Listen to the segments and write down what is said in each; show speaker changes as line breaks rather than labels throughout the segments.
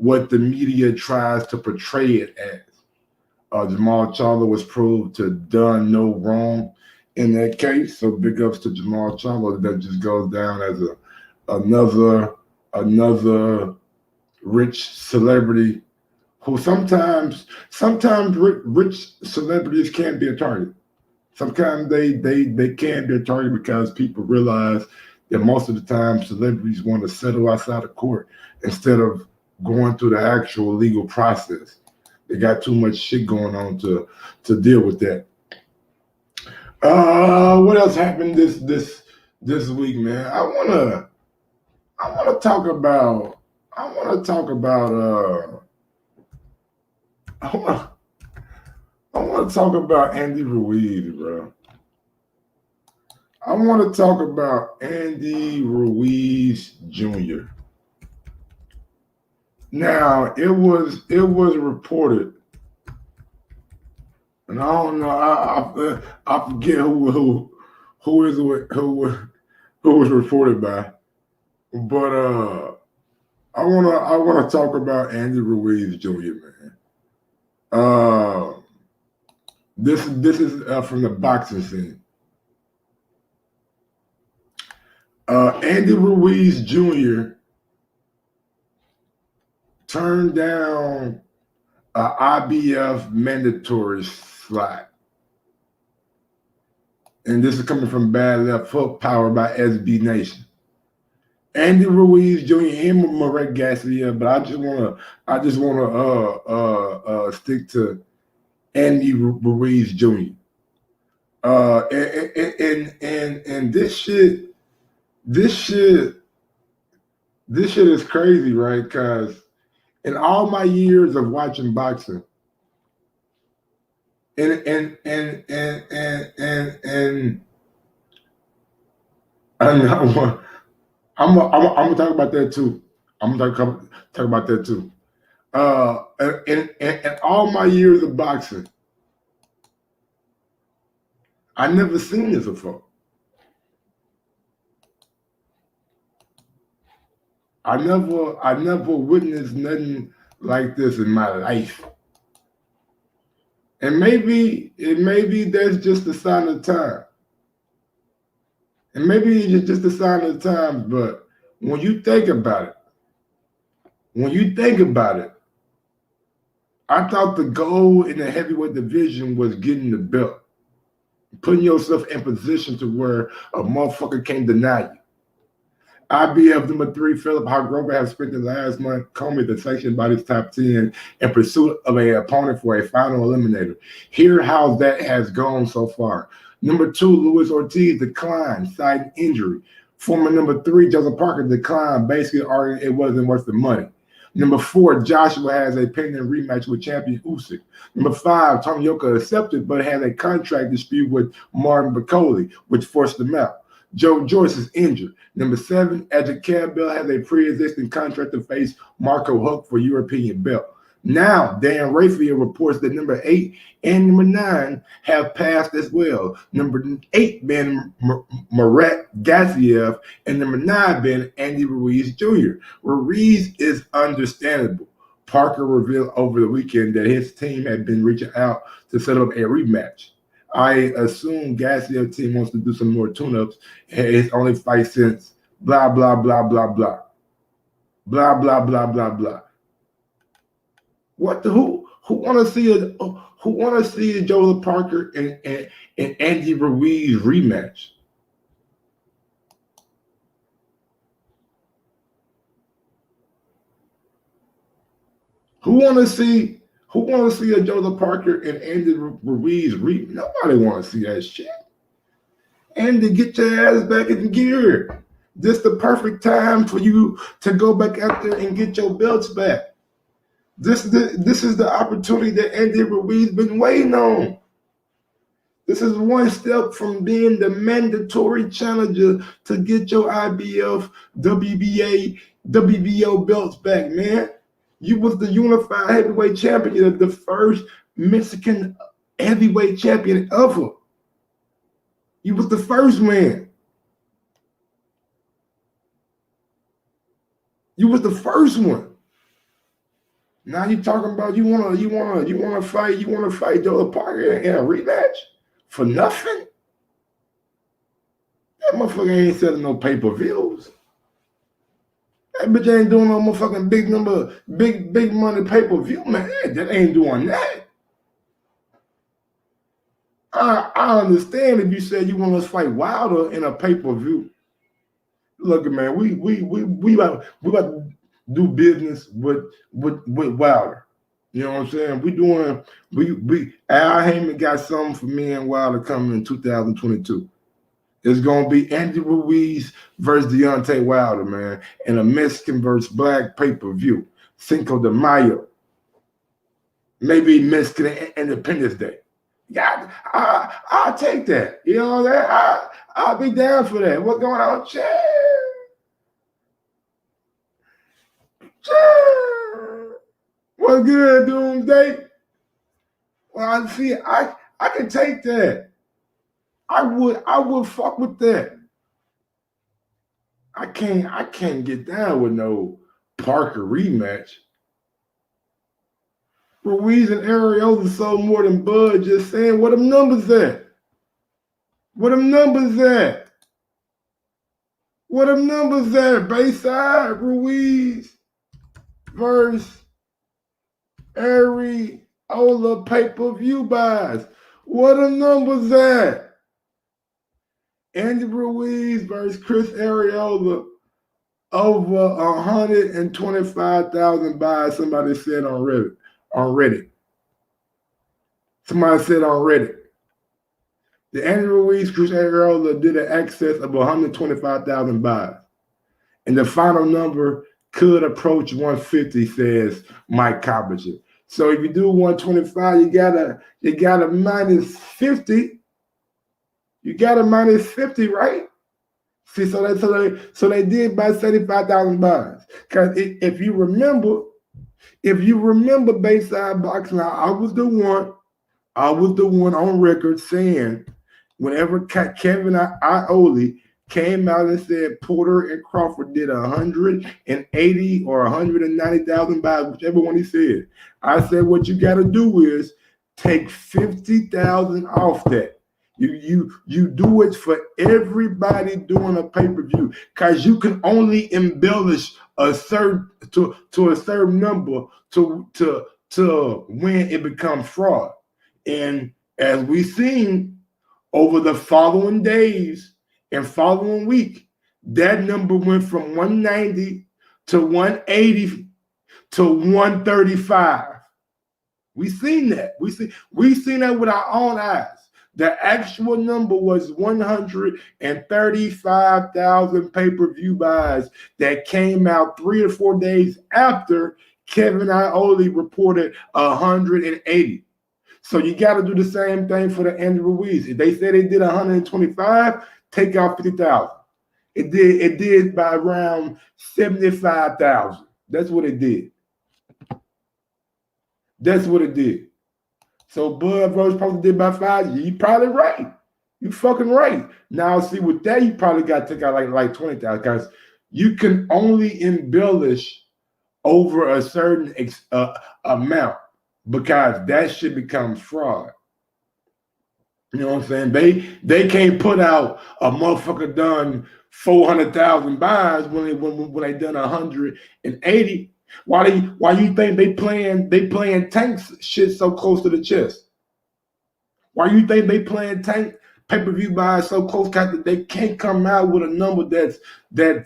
what the media tries to portray it as. Jamal Charlo was proved to have done no wrong in that case. So big ups to Jamal Charlo. That just goes down as another rich celebrity who sometimes rich celebrities can be a target. Sometimes they can be a target because people realize that most of the time celebrities want to settle outside of court instead of going through the actual legal process. They got too much shit going on to deal with that. What else happened this week, man? I wanna talk about Andy Ruiz, bro. I want to talk about Andy Ruiz Jr. Now, it was reported, and I don't know, I forget who was reported by, but I wanna talk about Andy Ruiz Jr., man. This is from the boxing scene. Andy Ruiz Jr. turned down an IBF mandatory slot. And this is coming from Bad Left Hook, powered by SB Nation. Andy Ruiz Jr. and Marek Garcia, but I just wanna stick to Andy Ruiz Jr. And this shit is crazy, right? Because in all my years of watching boxing, and I'm gonna talk about that too. I'm gonna talk about that too. In all my years of boxing, I never seen this before. I never witnessed nothing like this in my life. And maybe that's just a sign of time. And maybe it's just a sign of the times, but when you think about it, I thought the goal in the heavyweight division was getting the belt, putting yourself in position to where a motherfucker can't deny you. IBF number 3, Philip Hargrove, has spent the last month combing the section by his top 10 in pursuit of an opponent for a final eliminator. Here how that has gone so far. Number 2, Luis Ortiz declined, citing injury. Former number 3, Joseph Parker, declined, basically arguing it wasn't worth the money. Number 4, Joshua has a pending rematch with champion Usyk. Number 5, Tony Yoka accepted but has a contract dispute with Martin Bacoli, which forced him out. Joe Joyce is injured. Number 7, Edric Campbell has a pre-existing contract to face Marco Huck for European belt. Now, Dan Rafael reports that number 8 and number 9 have passed as well. Number 8 being Marek Gassiev and number 9 being Andy Ruiz Jr. Ruiz is understandable. Parker revealed over the weekend that his team had been reaching out to set up a rematch. I assume Gassiev's team wants to do some more tune-ups. His only fight since blah, blah, blah, blah, blah. Blah, blah, blah, blah, blah. What the who want to see a Joseph Parker and Andy Ruiz rematch? Who want to see a Joseph Parker and Andy Ruiz rematch? Nobody want to see that shit. Andy, get your ass back in gear. This is the perfect time for you to go back out there and get your belts back. This is the opportunity that Andy Ruiz been waiting on. This is one step from being the mandatory challenger to get your IBF, WBA, WBO belts back, man. You was the unified heavyweight champion, the first Mexican heavyweight champion ever. You was the first man. You was the first one. Now you talking about you wanna fight Joe Parker in a rematch for nothing? That motherfucker ain't selling no pay-per-views. That bitch ain't doing no motherfucking big money pay-per-view, man. That ain't doing that. I understand if you said you want us to fight Wilder in a pay-per-view. Look, man, we about to do business with Wilder. You know what I'm saying? We Al Heyman got something for me and Wilder coming in 2022. It's gonna be Andy Ruiz versus Deontay Wilder, man, in a Mexican versus Black pay-per-view. Cinco de Mayo. Maybe Mexican Independence Day. Yeah, I'll take that. You know that? I'll be down for that. What's going on? What's good, Doomsday? Well, I can take that. I would fuck with that. I can't get down with no Parker rematch. Ruiz and Ariola sold more than Bud just saying. What them numbers at? What them numbers at? What them numbers at? Bayside Ruiz versus Ariola pay-per-view buys. What them numbers at? Andy Ruiz versus Chris Ariola over 125,000 buys. Somebody said on Reddit. Somebody said on Reddit. The Andy Ruiz Chris Ariola did an excess of 125,000 buys. And the final number could approach 150, says Mike Coppinger. So if you do 125, you gotta minus 50. You gotta minus 50, right? See, so they did buy 75,000 buys. Because if you remember Bayside Boxing, I was the one on record saying whenever Kevin Iole came out and said Porter and Crawford did 180 or 190,000 buys, whichever one he said, I said what you got to do is take 50,000 off that. You do it for everybody doing a pay-per-view because you can only embellish a certain to a certain number to when it becomes fraud. And as we've seen over the following days and following week, that number went from 190 to 180 to 135. We've seen that. We've seen that with our own eyes. The actual number was 135,000 pay-per-view buys that came out 3 or 4 days after Kevin Iole reported 180. So you got to do the same thing for the Andy Ruiz. If they said they did 125, take out 50,000. It did by around 75,000. That's what it did. That's what it did. So Bud Rose probably did by 5. You probably right. You fucking right. Now see with that you probably got to take out like 20,000 because you can only embellish over a certain amount because that shit becomes fraud. You know what I'm saying? They can't put out a motherfucker done 400,000 buys when they done 180. Why you think they playing tanks shit so close to the chest? Why you think they playing tank pay-per-view buys so close that they can't come out with a number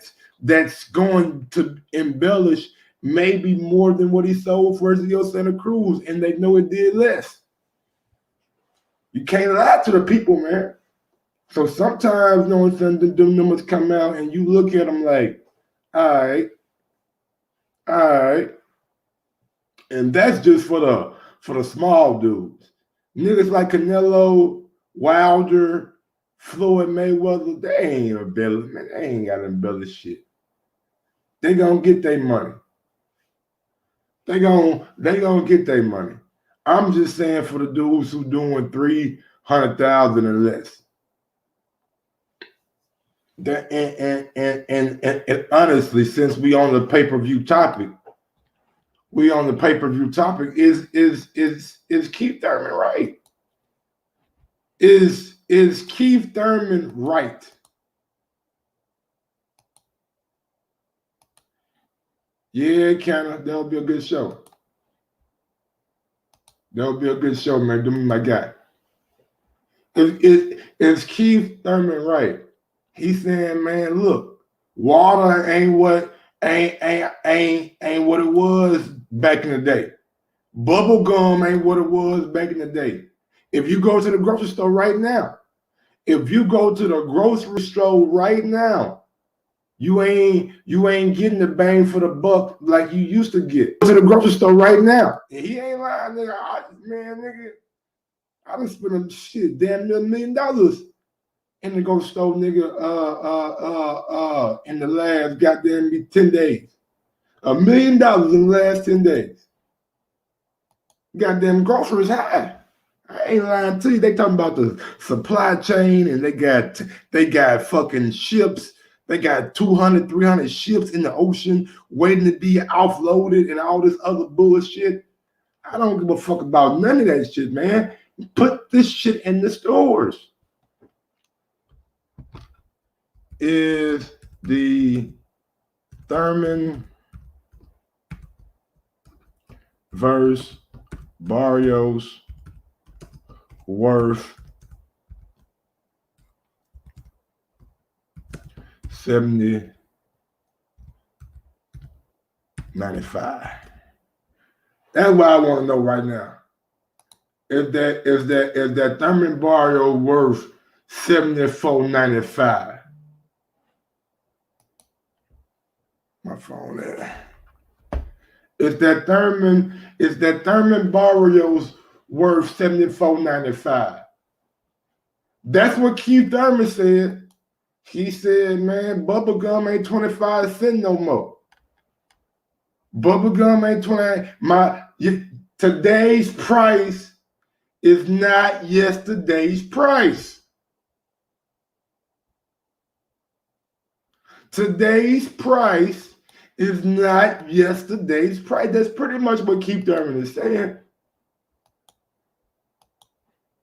that's going to embellish maybe more than what he sold for Rio Santa Cruz, and they know it did less. You can't lie to the people, man. So sometimes, you know what I'm saying, the numbers come out and you look at them like, all right. And that's just for the small dudes. Niggas like Canelo, Wilder, Floyd Mayweather, they ain't embellish, man. They ain't got to embellish shit. They gonna get their money. They gonna get their money. I'm just saying for the dudes who doing 300,000 and less. That and honestly, since we on the pay-per-view topic, we on the pay-per-view topic, is Keith Thurman right? Is Keith Thurman right? Yeah, kinda. That'll be a good show. That'll be a good show, man. Do me my guy. Is Keith Thurman right? He's saying, man, look, water ain't what what it was back in the day. Bubble gum ain't what it was back in the day. If you go to the grocery store right now, you ain't getting the bang for the buck like you used to get. Go to the grocery store right now. And he ain't lying, nigga. I done spent damn near $1 million in the grocery store, nigga, in the last goddamn 10 days. $1 million in the last 10 days. Goddamn groceries high. I ain't lying to you. They talking about the supply chain, and they got fucking ships. They got 200, 300 ships in the ocean waiting to be offloaded and all this other bullshit. I don't give a fuck about none of that shit, man. Put this shit in the stores. Is the Thurman versus Barrios worth $70.95? That's what I want to know right now. Is that Thurman Barrios worth $74.95? My phone there. Is that Thurman Barrios worth $74.95? That's what Keith Thurman said. He said, man, bubblegum ain't 25 cents no more. Bubblegum ain't 20. Today's price is not yesterday's price. Today's price is not yesterday's price. That's pretty much what Keith Thurman is saying.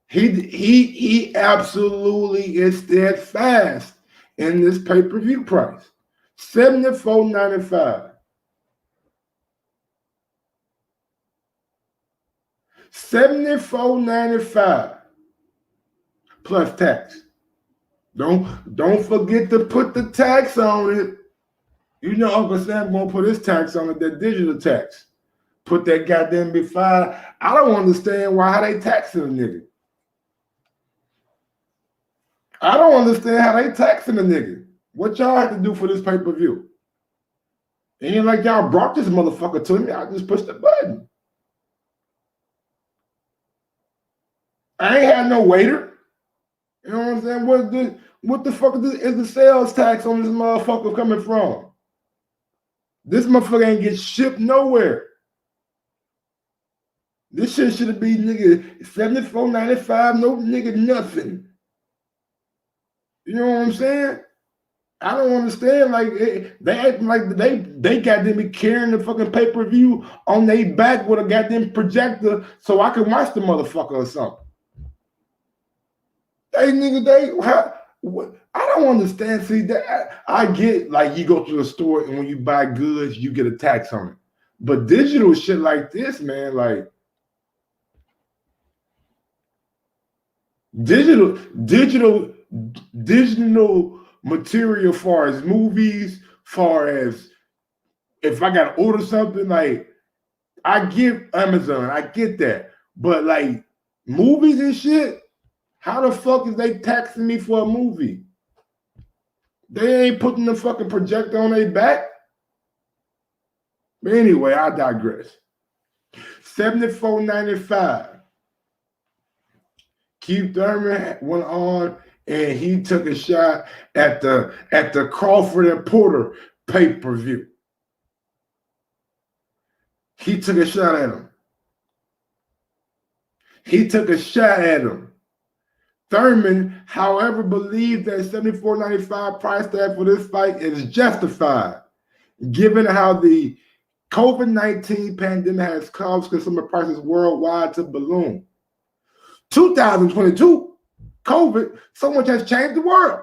He absolutely is steadfast in this pay-per-view price. $74.95. $74.95 plus tax. Don't forget to put the tax on it. You know Uncle Sam gonna put his tax on it, that digital tax. Put that goddamn B5. I don't understand how they taxing a nigga. I don't understand how they taxing a nigga. What y'all have to do for this pay-per-view? It ain't like y'all brought this motherfucker to me. I just pushed the button. I ain't had no waiter. You know what I'm saying? What the fuck is the sales tax on this motherfucker coming from? This motherfucker ain't get shipped nowhere. This shit should be nigga $74.95, no nigga nothing. You know what I'm saying? I don't understand. Like they acting like they got them be carrying the fucking pay-per-view on their back with a goddamn projector so I can watch the motherfucker or something. I don't understand. See, that I get like you go to the store and when you buy goods, you get a tax on it. But digital shit like this, man, like digital material, far as movies, far as if I gotta order something, like I get Amazon, I get that. But like movies and shit, how the fuck is they taxing me for a movie? They ain't putting the fucking projector on their back. But anyway, I digress. $74.95. Keith Thurman went on and he took a shot at the Crawford and Porter pay-per-view. He took a shot at him. Thurman, however, believed that $74.95 price tag for this fight is justified, given how the COVID-19 pandemic has caused consumer prices worldwide to balloon. 2022, COVID, so much has changed the world.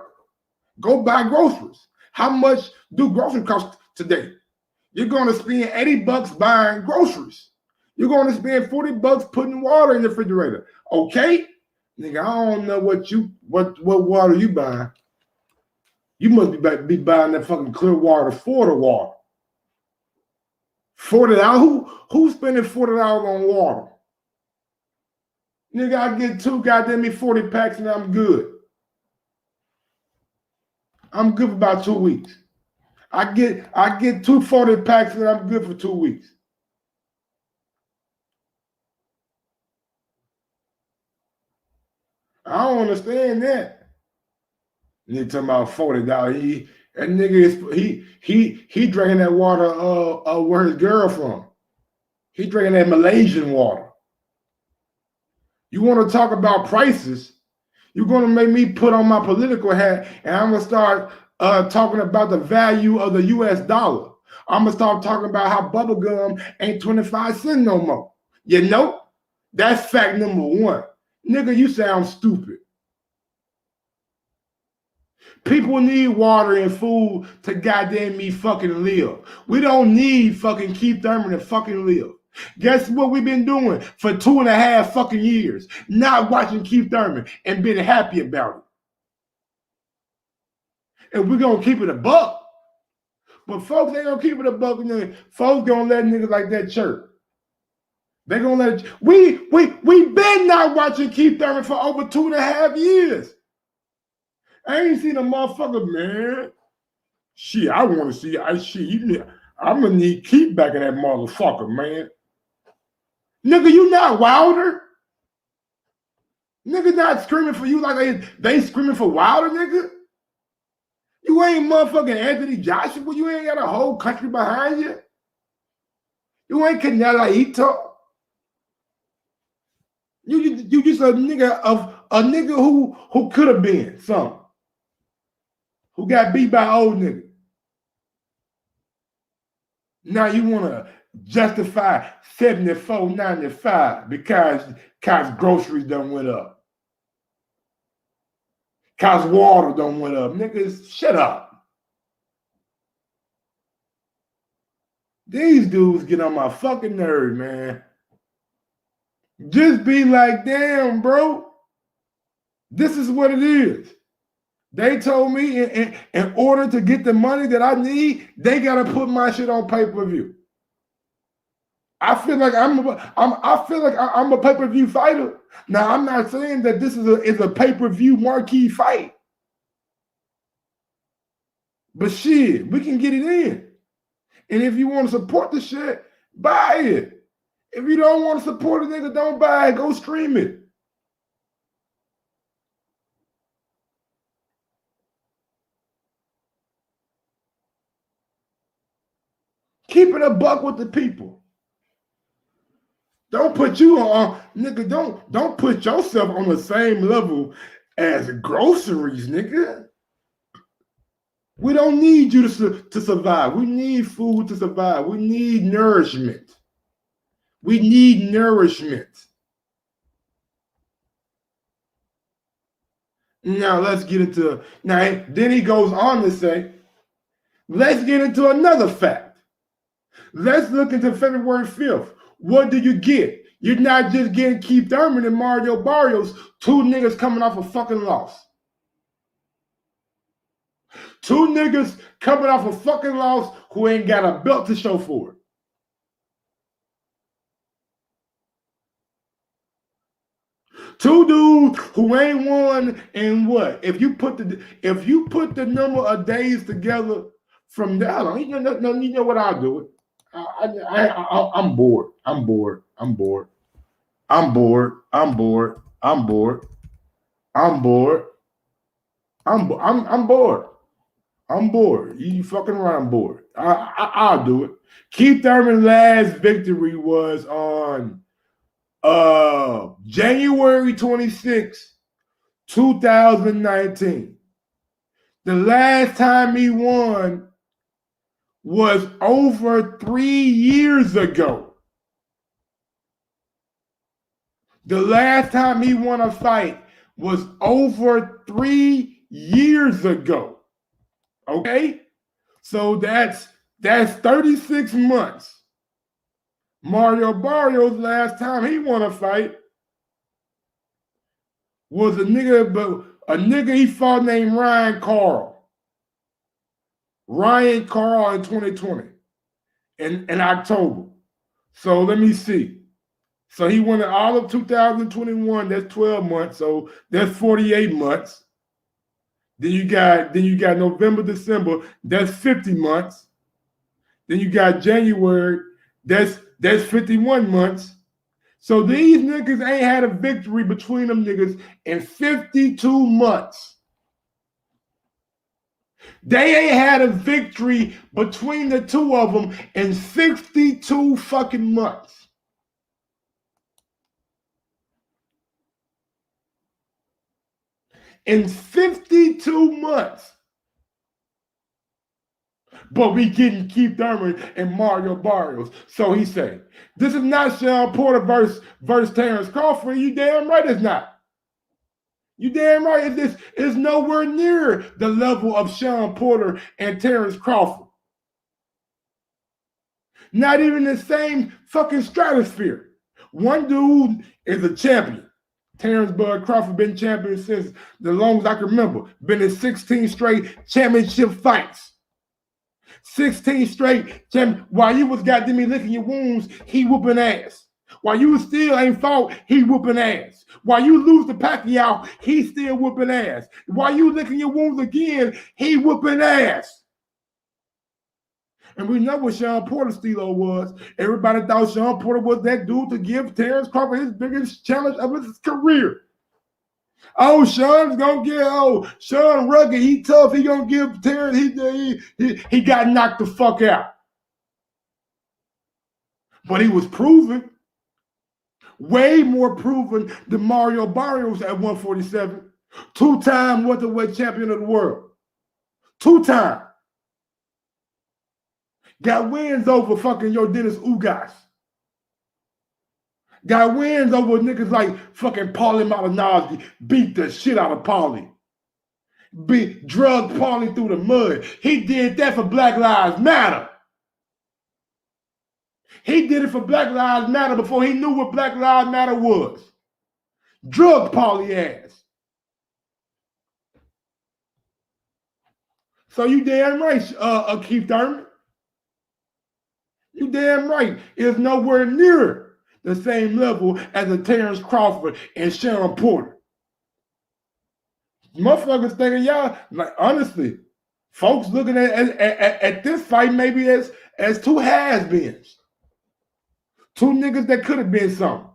Go buy groceries. How much do groceries cost today? You're going to spend $80 buying groceries. You're going to spend $40 putting water in the refrigerator. Okay? Nigga, I don't know what water you buying. You must be buying that fucking clear water for the water. $40. Who's spending $40 on water? Nigga, I get 2 goddamn me 40 packs and I'm good. I'm good for about 2 weeks. I get 2 40 packs and I'm good for 2 weeks. I don't understand that. Nigga talking about $40. That nigga he drinking that water where his girl from. He drinking that Malaysian water. You want to talk about prices? You're going to make me put on my political hat and I'm going to start talking about the value of the US dollar. I'm going to start talking about how bubblegum ain't 25 cents no more. You know? That's fact number 1. Nigga, you sound stupid. People need water and food to goddamn me fucking live. We don't need fucking Keith Thurman to fucking live. Guess what we've been doing for 2.5 fucking years? Not watching Keith Thurman and being happy about it. And we're going to keep it a buck. But folks ain't going to keep it a buck. Folks going to let niggas like that chirp. They're going to let it. We been not watching Keith Thurman for over 2.5 years. I ain't seen a motherfucker, man. Shit, I want to see. I'm going to need Keith back in that motherfucker, man. Nigga, you not Wilder. Nigga not screaming for you like they screaming for Wilder, nigga. You ain't motherfucking Anthony Joshua. You ain't got a whole country behind you. You ain't Canelo Ito. You just a nigga who could have been something. Who got beat by old nigga. Now you want to justify 74.95 because groceries done went up. Because water done went up. Niggas, shut up. These dudes get on my fucking nerves, man. Just be like, damn, bro. This is what it is. They told me in order to get the money that I need, they got to put my shit on pay-per-view. I feel like I'm a pay-per-view fighter. Now, I'm not saying that this is a pay-per-view marquee fight. But shit, we can get it in. And if you want to support the shit, buy it. If you don't want to support it, nigga, don't buy it. Go stream it. Keep it a buck with the people. Don't put you on, nigga, don't put yourself on the same level as groceries, nigga. We don't need you to survive. We need food to survive. We need nourishment. We need nourishment. Now let's get into, then he goes on to say, let's get into another fact. Let's look into February 5th. What do you get? You're not just getting Keith Thurman and Mario Barrios, 2 niggas coming off a fucking loss. 2 niggas coming off a fucking loss who ain't got a belt to show for it. Two dudes who ain't won in what? If you put the number of days together from that, you know what I'll do it. I'm bored. I'm bored. I'm bored. I'm bored. I'm bored. I'm bored. I'm bored. I'm bored. I'm bored. You fucking right. I'm bored. I'll do it. Keith Thurman's last victory was on January 26, 2019. The last time he won was over 3 years ago. The last time he won a fight was over 3 years ago. Okay? So that's 36 months. Mario Barrios, last time he won a fight was a nigga he fought named Ryan Carl. Ryan Carl in 2020 in October. So let me see. So he won all of 2021. That's 12 months. So that's 48 months. Then you got November, December. That's 50 months. Then you got January. That's 51 months. So these niggas ain't had a victory between them niggas in 52 months. They ain't had a victory between the two of them in 52 fucking months. In 52 months. But we getting Keith Thurman and Mario Barrios. So he said, this is not Shawn Porter versus Terrence Crawford. You damn right it's not. You damn right it's nowhere near the level of Shawn Porter and Terrence Crawford. Not even the same fucking stratosphere. One dude is a champion. Terrence Bud Crawford been champion since the longest I can remember. Been in 16 straight championship fights. 16 straight champion. While you was goddamn licking your wounds, he whooping ass. While you still ain't fought, he whooping ass. While you lose to Pacquiao, he still whooping ass. While you licking your wounds again, he whooping ass. And we know what Shawn Porter's stilo was. Everybody thought Shawn Porter was that dude to give Terrence Crawford his biggest challenge of his career. Oh, Shawn's gonna get Shawn rugged, he tough, he gonna give Terrence, he got knocked the fuck out. But he was proven, way more proven than Mario Barrios at 147. Two-time welterweight champion of the world. Two-time. Got wins over fucking Dennis Ugas. Got wins over niggas like fucking Paulie Malignaggi. Beat the shit out of Paulie. Drugged Paulie through the mud. He did that for Black Lives Matter. He did it for Black Lives Matter before he knew what Black Lives Matter was. Drugged Paulie ass. So you damn right, Keith Thurman. You damn right. It's nowhere near the same level as a Terrence Crawford and Shawn Porter. Motherfuckers thinking y'all, like honestly, folks looking at this fight maybe as two has-beens. Two niggas that could have been something.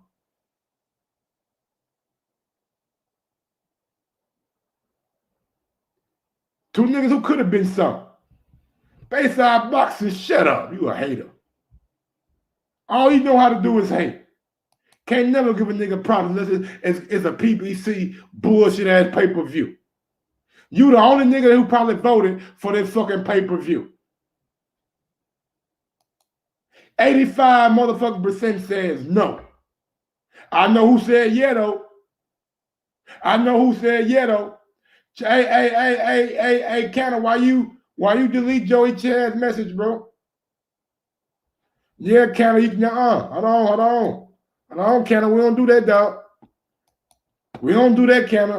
Two niggas who could have been something. Bayside boxing, shut up. You a hater. All you know how to do is hate. Can't never give a nigga props unless it's a PPC bullshit ass pay-per-view. You the only nigga who probably voted for this fucking pay-per-view. 85 motherfucking percent says no. I know who said yeah though. I know who said yeah though. Hey, Canna, why you delete Joey Chad's message, bro? Yeah, Canna, you can hold on, Canna, we don't do that, dog. We don't do that, Canna.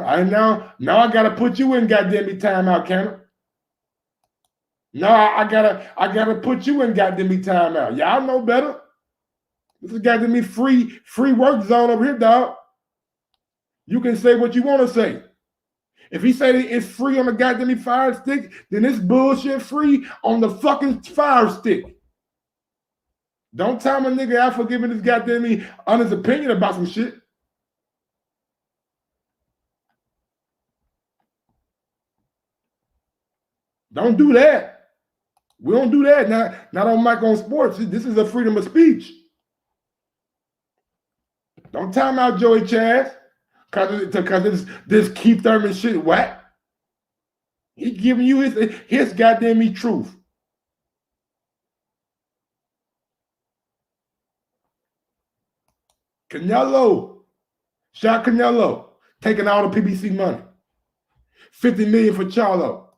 Now I gotta put you in goddamn timeout, Canna. No, I gotta put you in goddamn timeout. Y'all know better. This is goddamn free work zone over here, dog. You can say what you want to say. If he say that it's free on the goddamn fire stick, then it's bullshit free on the fucking fire stick. Don't tell my nigga out for giving this goddamn honest opinion about some shit. Don't do that. We don't do that. Not on Mike on Sports. This is a freedom of speech. Don't time out Joey Chaz. Because this Keith Thurman shit whack. He giving you his goddamn truth. Canelo, shot Canelo, taking all the PBC money. 50 million for Charlo.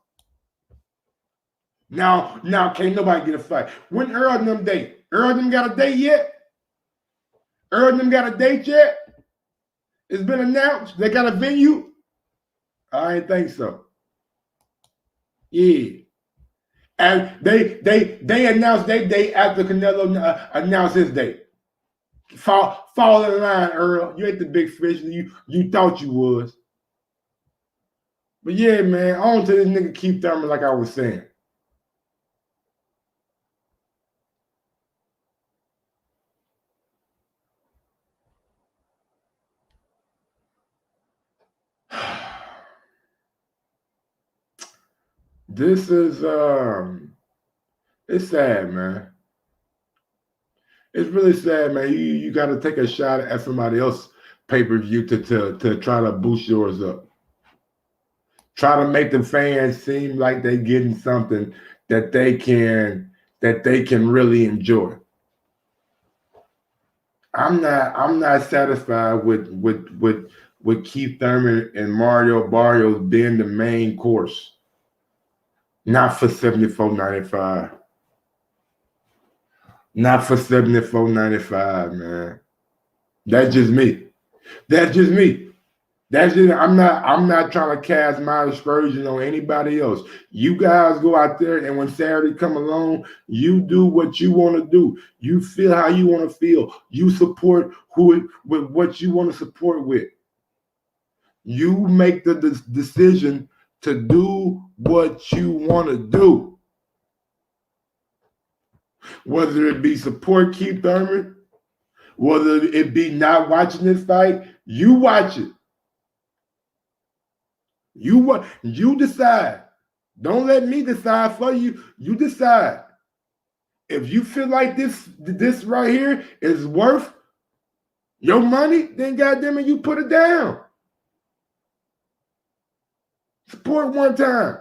Now can't nobody get a fight. When Earl and them date? Earl and them got a date yet? Earl and them got a date yet? It's been announced. They got a venue? I ain't think so. Yeah. And they announced their date after Canelo announced his date. Fall in line, Earl. You ain't the big fish you thought you was. But yeah, man, on to this nigga Keith Thurman, like I was saying. This is it's sad, man. It's really sad, man. You got to take a shot at somebody else's pay-per-view to try to boost yours up. Try to make the fans seem like they're getting something that they can really enjoy. I'm not satisfied with Keith Thurman and Mario Barrios being the main course. Not for $74.95. Not for $74.95, man. That's just me. I'm not trying to cast my aspersion on anybody else. You guys go out there, and when Saturday come along, you do what you want to do. You feel how you want to feel. You support with what you want to support with. You make the decision to do what you want to do. Whether it be support Keith Thurman, whether it be not watching this fight, you watch it. You decide. Don't let me decide for you. You decide. If you feel like this right here is worth your money, then goddamn it, you put it down. Support one time.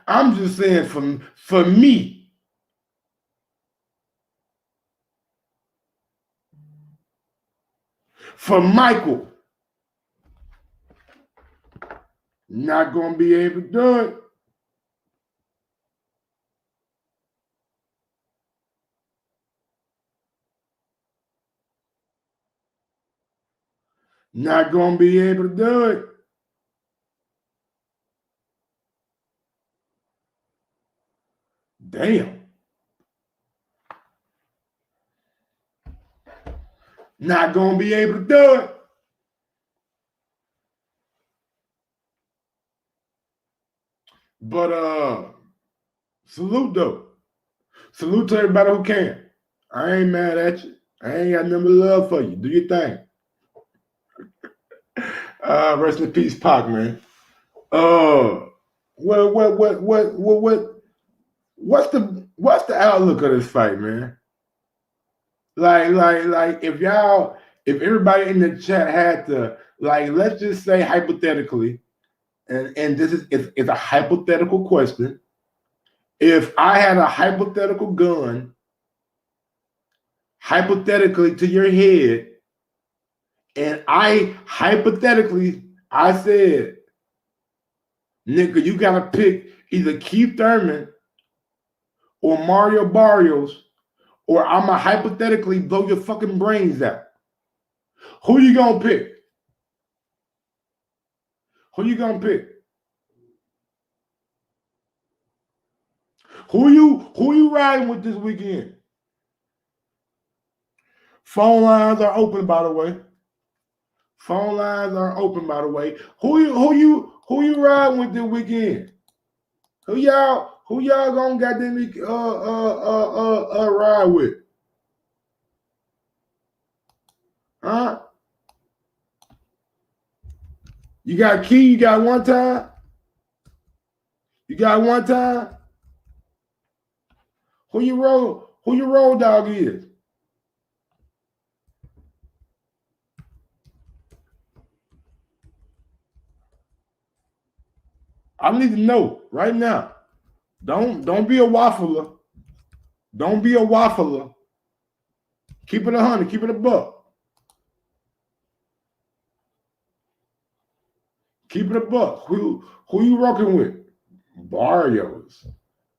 I'm just saying for me. For Michael. Not going to be able to do it. Not going to be able to do it. Damn. Not going to be able to do it. But salute though. Salute to everybody who can. I ain't mad at you. I ain't got nothing but love for you. Do your thing. Rest in peace, Pac, man. What's the outlook of this fight, man? Like if everybody in the chat had to, like, let's just say hypothetically, and this is a hypothetical question. If I had a hypothetical gun, hypothetically to your head, and I said, nigga, you gotta pick either Keith Thurman or Mario Barrios, or I'ma hypothetically blow your fucking brains out. Who you gonna pick? Who you gonna pick? Who you riding with this weekend? Phone lines are open, by the way. Phone lines are open, by the way. Who you riding with this weekend? Who y'all gonna goddamn ride with? Huh? You got Key, you got one time? You got one time? Who your road dog is? I need to know right now. Don't be a waffler. Don't be a waffler. Keep it 100. Keep it a buck. Keep it a buck. Who you rocking with? Barrios.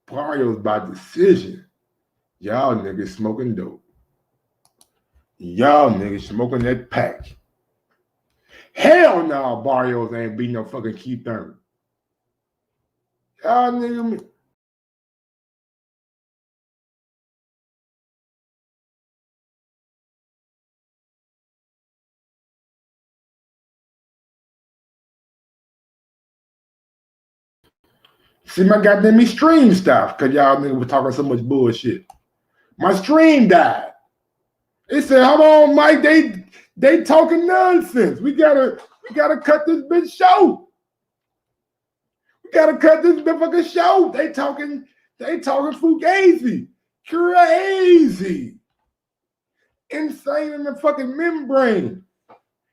Barrios by decision. Y'all niggas smoking dope. Y'all niggas smoking that pack. Hell no, Barrios ain't beating no fucking Keith Thurman. Y'all niggas. See, my goddamn stream stopped because y'all niggas were talking so much bullshit. My stream died. They said, "Hold on, Mike. They talking nonsense. We gotta cut this bitch short. We gotta cut this motherfucking short. They talking fugazi, crazy, insane in the fucking membrane.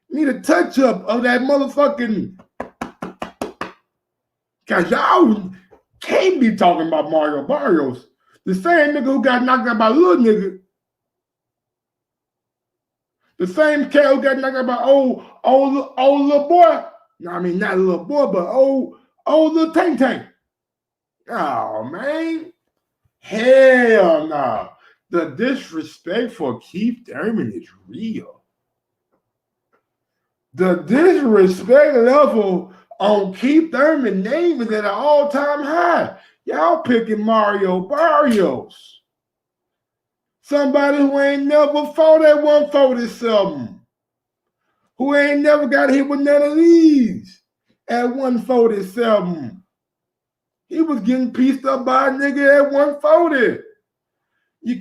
Need a touch up of that motherfucking. Cause y'all can't be talking about Mario Barrios, the same nigga who got knocked out by little nigga." The same cat who got knocked out by old little boy. No, I mean not little boy, but old little tank tank. Oh man, hell no. The disrespect for Keith Thurman is real. The disrespect level on Keith Thurman's name is at an all-time high. Y'all picking Mario Barrios. Somebody who ain't never fought at 147. Who ain't never got hit with none of these at 147. He was getting pieced up by a nigga at 140.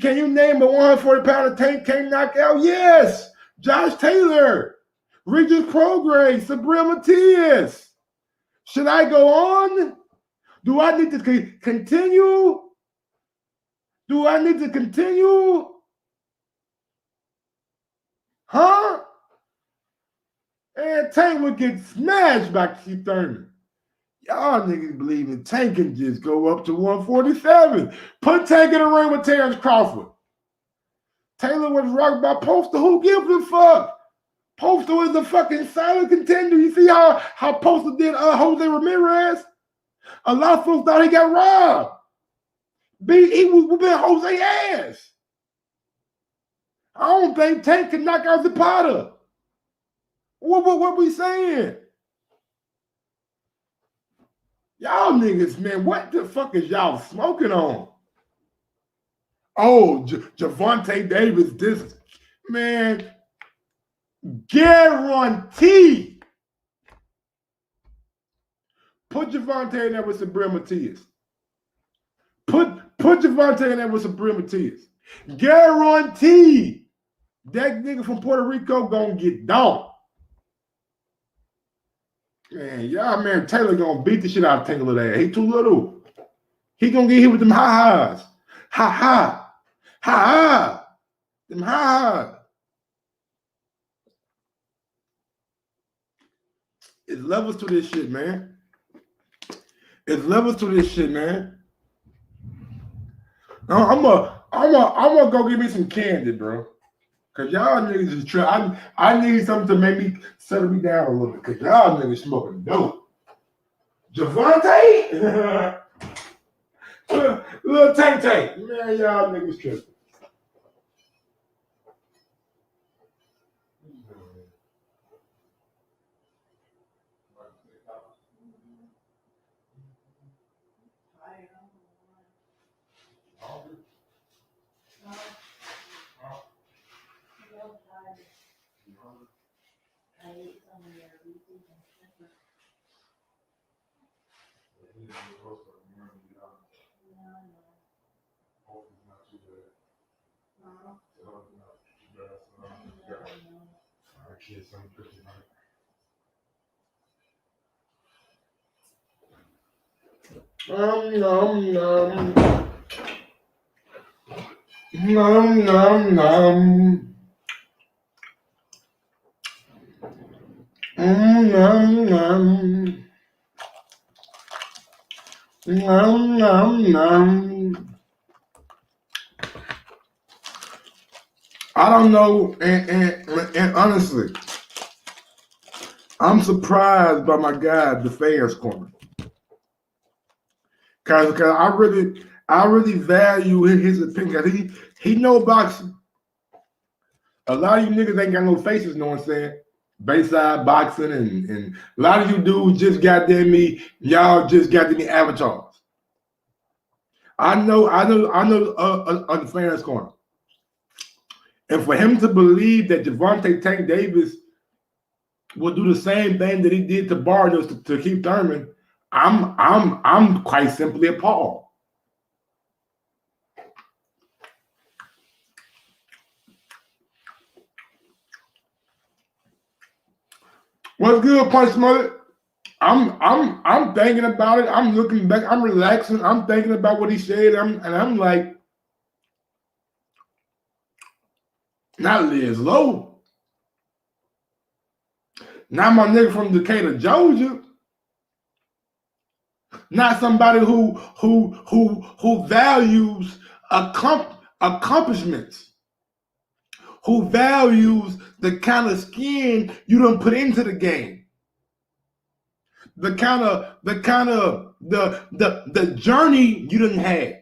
Can you name a 140-pounder tank can't knock out? Yes. Josh Taylor, Regis Prograis, Sabrina Matias. Should I go on? Do I need to continue? Do I need to continue? Huh? And Tank would get smashed by Keith Thurman. Y'all niggas believe in Tank can just go up to 147. Put Tank in the ring with Terrence Crawford. Taylor was rocked by Postal. Who gives a fuck? Postal is a fucking silent contender. You see how Postal did Jose Ramirez? A lot of folks thought he got robbed. He was whooping Jose ass. I don't think Tank can knock out Zapata. What we saying? Y'all niggas, man, what the fuck is y'all smoking on? Oh, Javante Davis, this man, guarantee. Put Javante in there with Sabrina Matias. Put Javante in there with Sabrina Matias. Guarantee that nigga from Puerto Rico gonna get donked. Man, y'all, man, Taylor gonna beat the shit out of Taylor there. He too little. He gonna get hit with them ha-has. Ha-ha. Ha-ha. Them ha-ha. It's levels to this shit, man. It's levels to this shit, man. I'm gonna go get me some candy, bro. Cause y'all niggas is trying. I need something to make me settle me down a little bit. Cause y'all niggas smoking dope. Javante, little tank, man, y'all niggas tripping. I don't know, and honestly, I'm surprised by my guy, the fans corner, cause I really value his opinion. He know boxing. A lot of you niggas ain't got no faces, know what I'm saying? Bayside boxing and a lot of you dudes just goddamn me, y'all just goddamn me avatars. I know the fans corner. And for him to believe that Gervonta Tank Davis will do the same thing that he did to Barrios to keep Thurman, I'm quite simply appalled. What's good, Punch Mother? I'm thinking about it. I'm looking back. I'm relaxing. I'm thinking about what he said. I'm like, not Liz Lowe, not my nigga from Decatur, Georgia, not somebody who values accomplishments, who values the kind of skin you done put into the game, the journey you done had.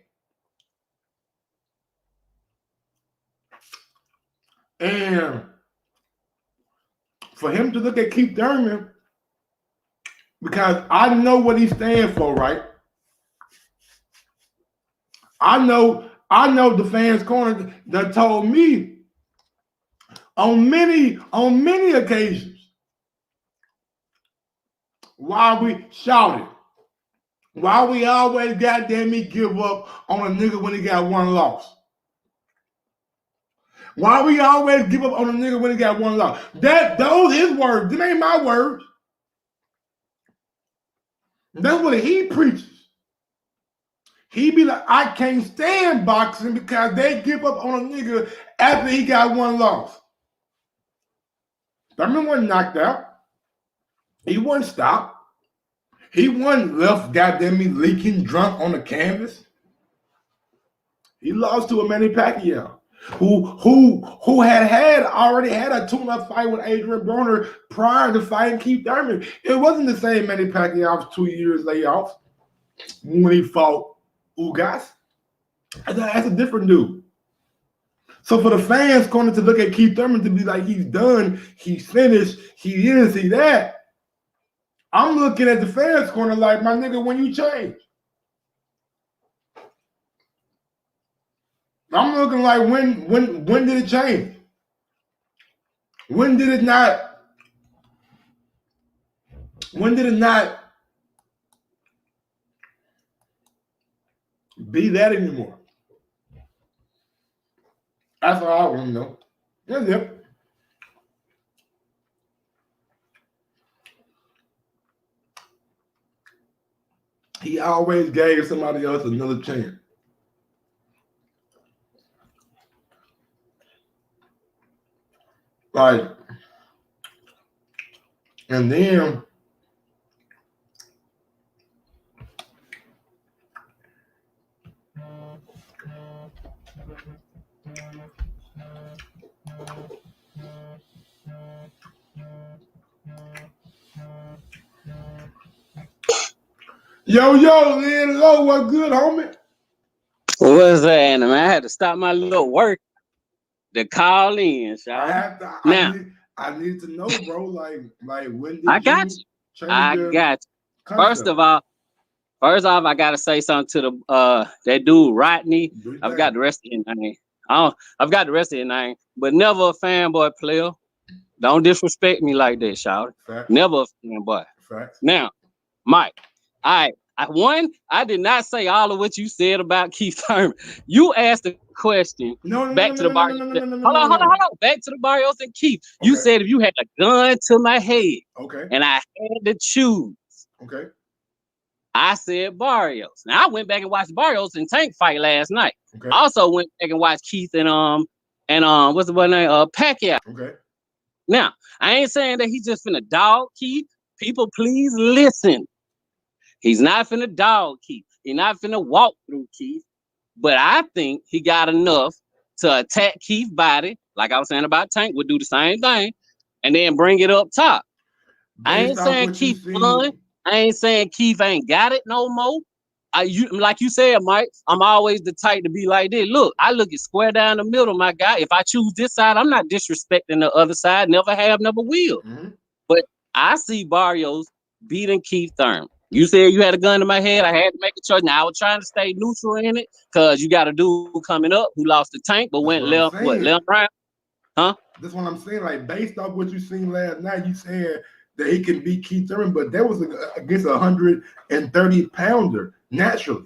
And for him to look at Keith Thurman, because I know what he stands for, right? I know the fans corner that told me on many occasions why we shouted, why we always goddamn me give up on a nigga when he got one loss. Why we always give up on a nigga when he got one loss. Those his words. Them ain't my words. That's what he preaches. He be like, I can't stand boxing because they give up on a nigga after he got one loss. Thurman wasn't knocked out. He wasn't stopped. He wasn't left goddamn me leaking drunk on the canvas. He lost to a Manny Pacquiao, who had already had a tune-up fight with Adrian Broner prior to fighting Keith Thurman. It wasn't the same Manny Pacquiao's 2 years layoff when he fought Ugas. That's a different dude. So for the fans going to look at Keith Thurman to be like, he's done, he's finished, he is, he that. I'm looking at the fans corner like, my nigga, when you change. I'm looking like, when did it change? When did it not be that anymore? That's all I want to know. That's it. He always gave somebody else another chance. Like, and then yo, Lynn Low, what good, homie?
What's that, man? I had to stop my little work to call in,
I need to know, bro. Like when did
I got you. First off, I gotta say something to the that dude Rodney. I've got the rest of his name. I've got the rest of his name, but never a fanboy player. Don't disrespect me like that, shout. Never a fanboy.
Facts.
Now, Mike, I did not say all of what you said about Keith Thurman. You asked the question back to the Barrios. Hold on. Back to the Barrios and Keith. Okay. You said if you had a gun to my head,
okay,
and I had to choose,
okay,
I said Barrios. Now I went back and watched Barrios and Tank fight last night.
Okay.
I also went back and watched Keith and what's the boy name? Pacquiao.
Okay.
Now I ain't saying that he's just finna dog Keith. People, please listen. He's not finna dog Keith. He's not finna walk through Keith. But I think he got enough to attack Keith's body like I was saying about Tank, would do the same thing, and then bring it up top. I ain't saying Keith won. I ain't saying Keith ain't got it no more. Like you said, Mike, I'm always the type to be like this. Look, I look it square down the middle, my guy. If I choose this side, I'm not disrespecting the other side. Never have, never will. But I see Barrios beating Keith Thurman. You said you had a gun to my head. I had to make a choice. Now I was trying to stay neutral in it because you got a dude coming up who lost the Tank but went left round. Huh?
That's what I'm saying. Like based off what you seen last night, you said that he can beat Keith Thurman, but that was against a 130-pounder naturally.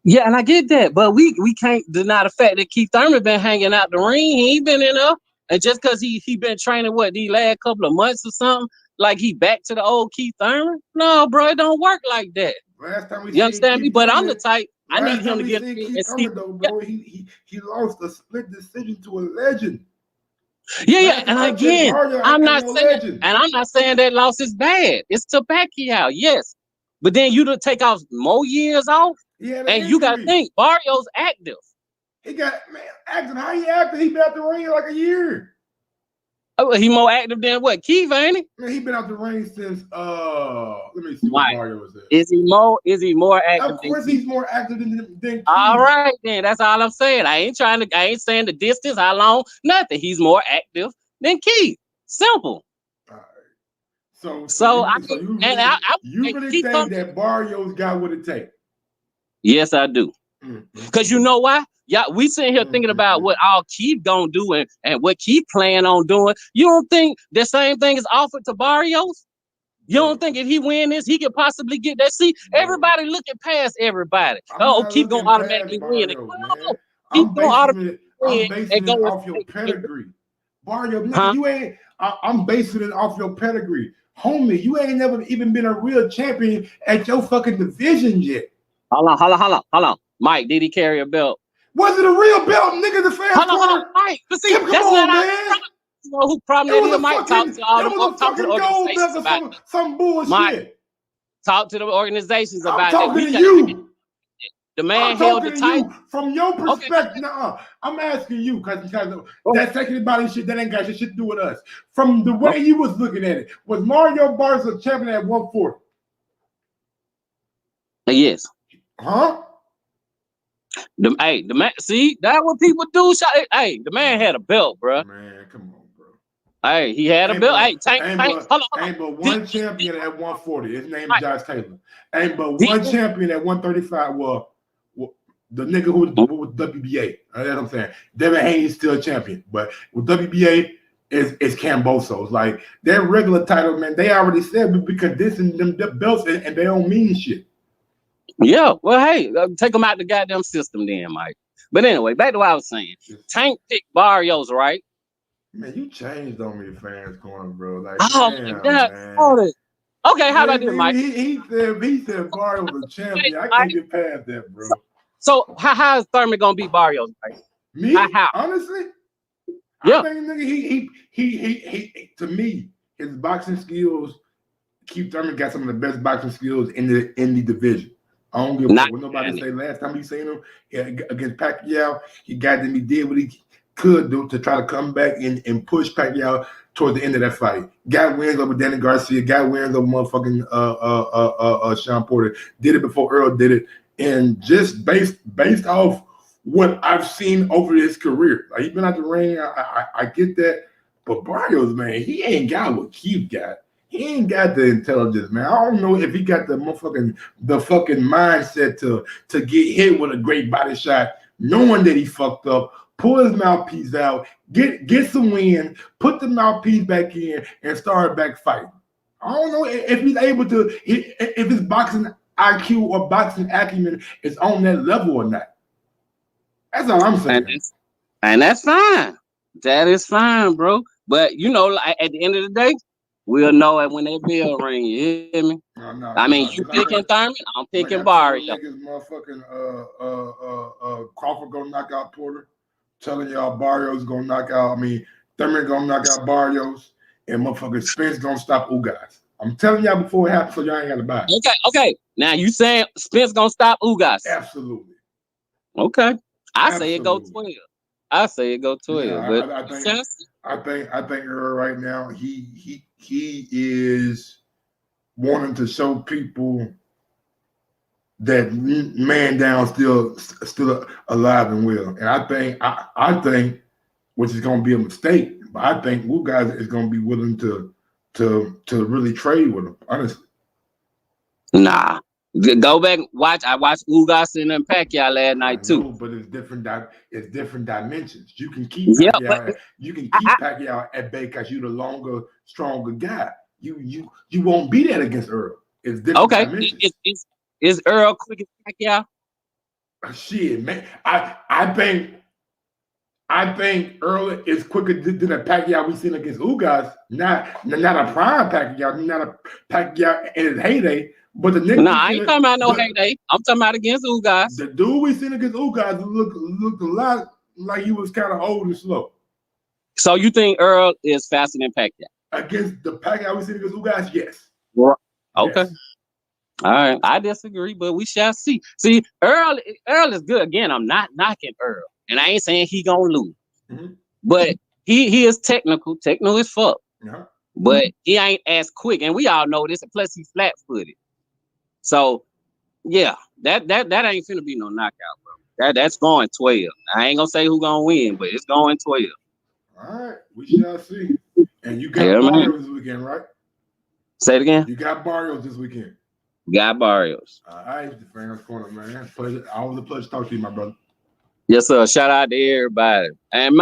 Yeah, and I get that, but we can't deny the fact that Keith Thurman been hanging out the ring. He ain't been in there, and just because he been training these last couple of months or something, like he back to the old Keith Thurman. No, bro, it don't work like that.
Last time
you understand me? But I'm the type. I need him to get
Keith Thurman, though, bro. He lost a split decision to a legend.
Yeah, and again, I'm not saying that loss is bad. It's to Pacquiao, yes, but then you to take off more years off, and you got to think Barrios active.
He got active. How he active? He been out the ring like a year.
Oh, he more active than what? Keith, ain't he?
Man, he been out the ring since let me see what Barrios is.
Is he more active?
Of course he's more active than Keith.
All right, then that's all I'm saying. I ain't saying the distance, how long, nothing. He's more active than Keith. Simple.
All right. So you really
think
that Barrios got what it takes?
Yes, I do. Because you know why? Yeah, we sitting here thinking about what all Keith gonna do and what Keith plan on doing. You don't think the same thing is offered to Barrios? You don't think if he win this, he could possibly get that? See, everybody looking past everybody. Keith gonna automatically win it.
I'm basing it off your pedigree. Barrios, nigga, you ain't. I'm basing it off your pedigree, homie. You ain't never even been a real champion at your fucking division yet.
Hold on. Mike, did he carry a belt?
Was it a real belt, nigga? The fans.
Hold on, Mike. But see, that's not man. You know who problem that Mike talk to all the organizations about
some bullshit.
Mike, talk to the organizations about
I'm talking to you.
The man held the title.
From your perspective, I'm asking you because that second body shit that ain't got shit to do with us. From the way you was looking at it, was Mario Barca champion at 140?
Yes.
Huh?
The man, see, that's what people do. Hey, the man had a belt, bro.
Man, come on, bro.
Hey, he had a belt. Tank, hold on.
Ain't but one champion at 140. His name is Josh Taylor. Ain't but one champion at 135. Well, the nigga who was WBA. That's what I'm saying. Devin Haney's still a champion, but with WBA is Camboso. It's like their regular title, man. They already said we be conditioning them belts and they don't mean shit.
Yeah, well, hey, take them out the goddamn system then, Mike. But anyway, back to what I was saying. Tank picked Barrios, right?
Man, you changed on me, fans corner, bro. Like,
damn, man. Okay, how about this, Mike?
He said Barrios was a champion. I can't get past that, bro.
So how is Thurman gonna beat Barrios, Mike?
Me?
How?
Honestly?
Yeah.
I think, nigga, he to me, his boxing skills, Keith Thurman got some of the best boxing skills in the division. I don't give a fuck what nobody say. Last time he seen him against Pacquiao, he got them. He did what he could do to try to come back and push Pacquiao towards the end of that fight. Got wins over Danny Garcia. Got wins over motherfucking Sean Porter. Did it before Earl did it. And just based off what I've seen over his career, like he's been out the ring. I get that, but Barrios, man, he ain't got what Keith got. He ain't got the intelligence, man. I don't know if he got the fucking mindset to get hit with a great body shot, knowing that he fucked up, pull his mouthpiece out, get some wind, put the mouthpiece back in, and start back fighting. I don't know if he's able to, if his boxing IQ or boxing acumen is on that level or not. That's all I'm saying.
And that's fine. That is fine, bro. But you know, at the end of the day, we'll know it when that bell ring. You hear me? No, you picking Thurman, I'm picking Barrios.
Motherfucking Crawford gonna knock out Porter. Telling y'all Barrios gonna knock out. Thurman gonna knock out Barrios, and motherfucking Spence gonna stop Ugas. I'm telling y'all before it happens, so y'all ain't gotta buy it.
Okay. Now you saying Spence gonna stop Ugas?
Absolutely.
Okay. I say it go 12. I say it go 12,
Yeah,
but
I think Earl right now he is wanting to show people that man down still alive and well, and I think which is going to be a mistake, but I think Wu guys is going to be willing to really trade with him. Honestly,
nah. Go back, watch. I watched Ugas and Pacquiao last night too.
But it's different. It's different dimensions. You can keep
Yeah,
Pacquiao. You can keep Pacquiao at bay because you're the longer, stronger guy. You won't be that against Earl. It's different dimensions.
Is Earl quick as Pacquiao?
Shit, man. I think Earl is quicker than a Pacquiao we seen against Ugas. Not a prime Pacquiao, not a Pacquiao in his heyday. But the nigga,
I ain't talking about no heyday. I'm talking about against Ugas.
The dude we seen against Ugas looked a lot like he was kind of old and slow.
So you think Earl is faster than Pacquiao?
Against the Pacquiao we seen against Ugas, yes.
Okay. Yes. All right. I disagree, but we shall see. See, Earl is good. Again, I'm not knocking Earl, and I ain't saying he gonna lose. Mm-hmm. But he is technical as fuck. Uh-huh. But he ain't as quick, and we all know this. And plus, he's flat-footed. So, yeah, that ain't finna be no knockout, bro. That's going 12. I ain't gonna say who gonna win, but it's going 12.
All right, we shall see. And you got Barrios this weekend, right?
Say it again.
You got Barrios this weekend.
Got Barrios.
All right, the Fans Corner, man. Always a pleasure to talk to you, my brother.
Yes, sir. Shout out to everybody. And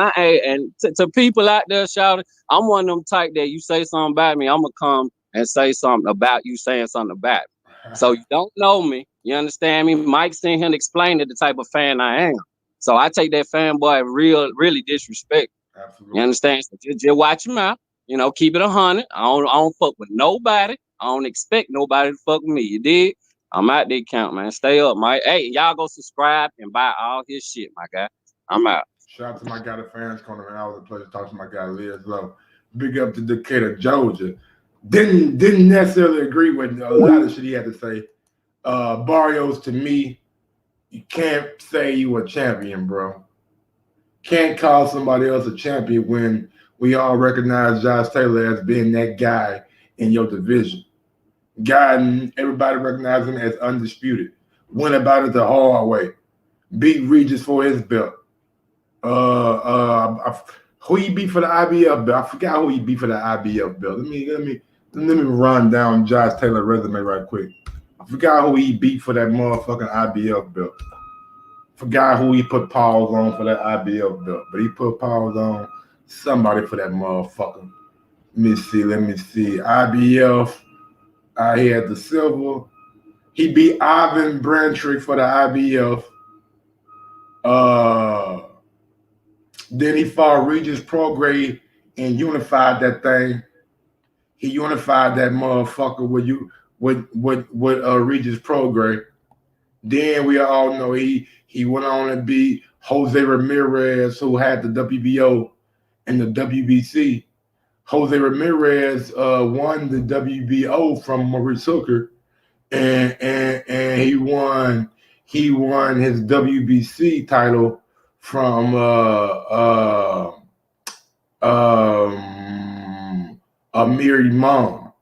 to people out there shouting, I'm one of them type that you say something about me, I'm gonna come and say something about you saying something about me. So you don't know me, you understand me? Mike sent him to explain the type of fan I am. So I take that fanboy really disrespect. Absolutely. You understand? So just watch him out. You know, keep it 100. I don't fuck with nobody. I don't expect nobody to fuck with me. You dig? I'm out there count, man. Stay up, Mike. Hey, y'all go subscribe and buy all his shit, my guy. I'm out.
Shout out to my guy, the Fans Corner, man. Always a pleasure to talk to my guy, Liz Lowe. Big up to Decatur, Georgia. Didn't necessarily agree with a lot of shit he had to say. Barrios, to me, you can't say you a champion, bro. Can't call somebody else a champion when we all recognize Josh Taylor as being that guy in your division. Guy, everybody recognizes him as undisputed. Went about it the hard way. Beat Regis for his belt. Who he beat for the IBF belt? I forgot who he beat for the IBF belt. Let me run down Josh Taylor's resume right quick. I forgot who he beat for that motherfucking IBF belt. Forgot who he put pause on for that IBF belt, but he put pause on somebody for that motherfucker. Let me see. IBF. He had the silver. He beat Ivan Brantrick for the IBF. Then he fought Regis Prograde and unified that thing. He unified that motherfucker with Regis Prograde. Then we all know he went on and beat Jose Ramirez, who had the WBO and the WBC. Jose Ramirez won the WBO from Maurice Hooker, and he won his WBC title from Amir Imam,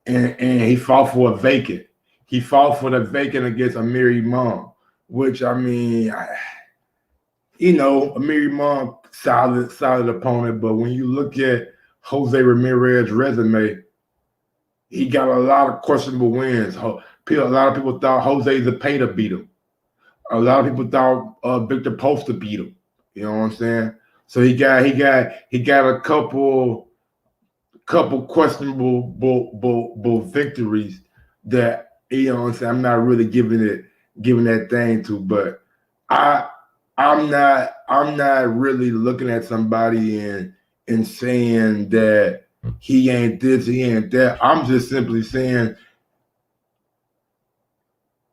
and he fought for a vacant. He fought for the vacant against Amir Imam, which I mean, Amir Imam, solid opponent, but when you look at Jose Ramirez's resume, he got a lot of questionable wins. A lot of people thought Jose Zepeda beat him. A lot of people thought Victor Poster beat him. You know what I'm saying? So he got a couple questionable victories that, you know what I'm saying, I'm not really giving that thing to, but I'm not really looking at somebody and saying that he ain't this, he ain't that. I'm just simply saying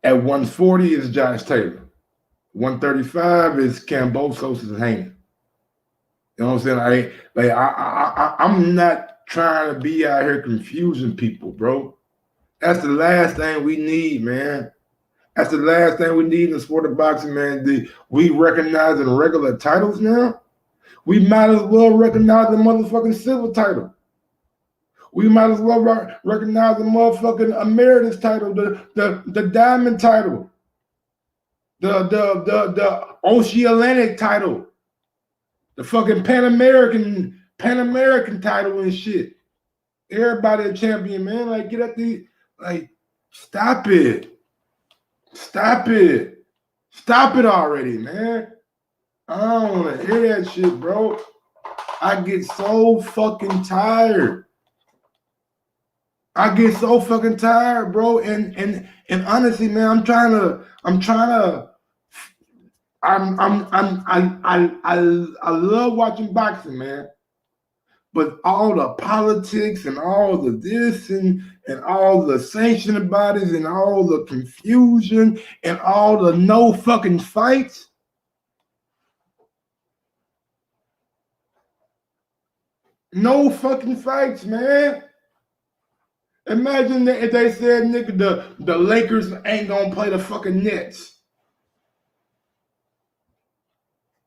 at 140 is Josh Taylor. 135 is Kambosos is hanging. You know what I'm saying? I'm not trying to be out here confusing people, bro. That's the last thing we need, man. That's the last thing we need in the sport of boxing, man. We recognizing regular titles now. We might as well recognize the motherfucking silver title. We might as well recognize the motherfucking emeritus title, the diamond title, the Oceanic title, the fucking Pan American title and shit. Everybody a champion, man. Like, get at the, like, stop it. Stop it. Stop it already, man. I don't want to hear that shit, bro. I get so fucking tired. I get so fucking tired, bro. And honestly, man, I love watching boxing, man. But all the politics and all the this and all the sanctioning bodies and all the confusion and all the no fucking fights. No fucking fights, man. Imagine that if they said, nigga, the Lakers ain't gonna play the fucking Nets.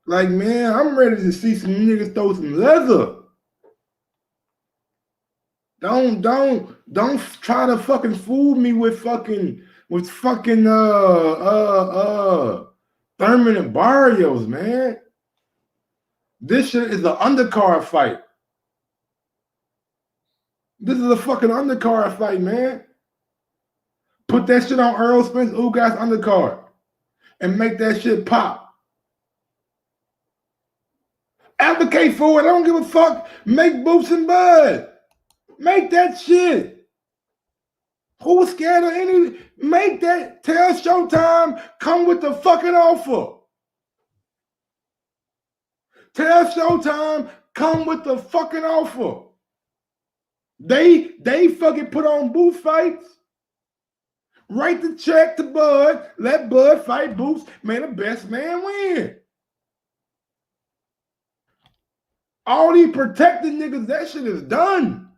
Like, man, I'm ready to see some niggas throw some leather. Don't try to fucking fool me with fucking Thurman and Barrios, man. This shit is an undercard fight. This is a fucking undercard fight, man. Put that shit on Earl Spence Ugas undercard and make that shit pop. Advocate for it. I don't give a fuck. Make Boots and Bud. Make that shit. Who's scared of any? Make that. Tell Showtime, come with the fucking offer. Tell Showtime, come with the fucking offer. They fucking put on booth fights. Write the check to Bud. Let Bud fight Boots. May the best man win. All these protected niggas, that shit is done.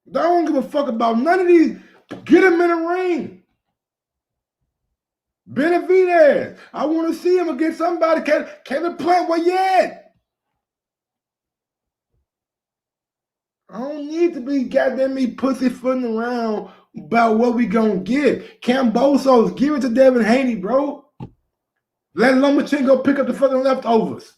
I don't give a fuck about none of these. Get him in the ring. Benavidez. I want to see him against somebody. Kevin Plant, where you at? I don't need to be goddamn me pussyfooting around about what we gonna get. Cambosos, give it to Devin Haney, bro. Let Lomachenko pick up the fucking leftovers.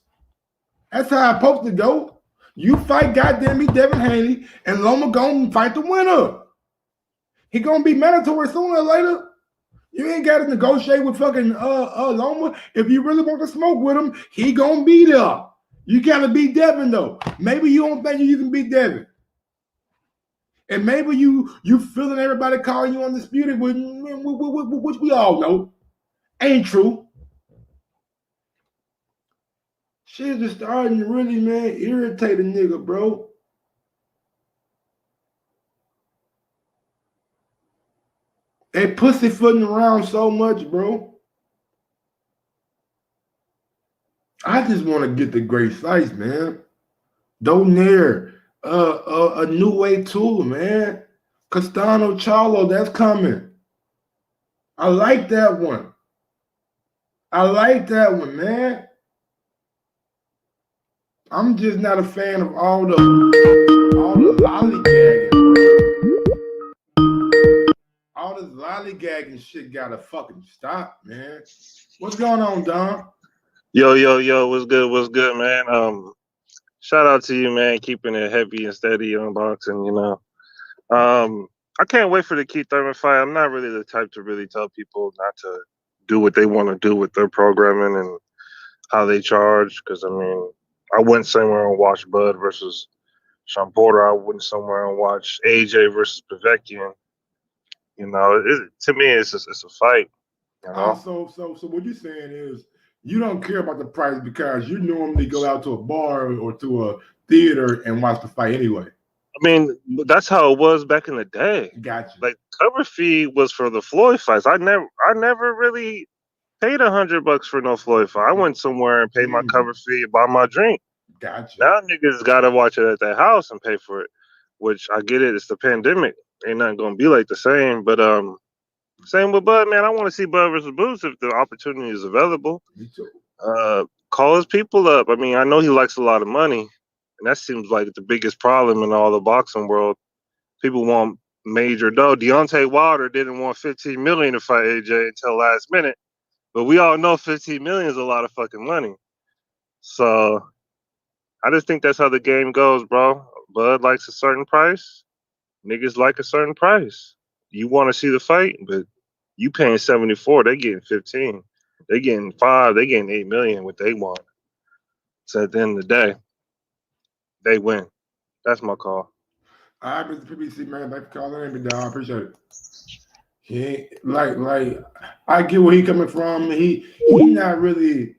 That's how I'm supposed to go. You fight goddamn me Devin Haney, and Loma gonna fight the winner. He gonna be mandatory sooner or later. You ain't gotta negotiate with fucking Loma. If you really want to smoke with him, he gonna be there. You gotta beat Devin though. Maybe you don't think you can beat Devin. And maybe you feeling everybody calling you undisputed, which we all know ain't true. Shit just starting to really, man, irritate a nigga, bro. They pussyfooting around so much, bro. I just want to get the great fights, man. Donaire, a new way too, man. Castano Charlo, that's coming. I like that one. Man. I'm just not a fan of all the lollygagging, bro. All this lollygagging shit gotta fucking stop, man. What's going on, Don?
Yo, what's good, man? Shout out to you, man, keeping it heavy and steady on boxing, you know. I can't wait for the Keith Thurman fight. I'm not really the type to really tell people not to do what they want to do with their programming and how they charge, because I mean, I went somewhere and watched Bud versus Sean Porter. I went somewhere and watched AJ versus Povetkin. You know, to me, it's a fight. You know?
So what you're saying is you don't care about the price because you normally go out to a bar or to a theater and watch the fight anyway.
I mean, that's how it was back in the day.
Gotcha.
Like, cover fee was for the Floyd fights. I never really paid $100 for no Floyd fight. I went somewhere and paid my cover fee and bought my drink.
Gotcha.
Now niggas gotta watch it at their house and pay for it, which I get it. It's the pandemic, ain't nothing gonna be like the same. But same with Bud, man. I want to see Bud versus Bruce if the opportunity is available.
Me too.
Call his people up. I mean, I know he likes a lot of money, and that seems like the biggest problem in all the boxing world. People want major dough. Deontay Wilder didn't want 15 million to fight AJ until last minute, but we all know 15 million is a lot of fucking money. So I just think that's how the game goes, bro. Bud likes a certain price. Niggas like a certain price. You want to see the fight, but you paying 74, they getting 15. They getting 5, they getting 8 million, what they want. So at the end of the day, they win. That's my call.
All right, Mr. PBC, man. Thanks for calling in, I appreciate it. He ain't like I get where he coming from. He not really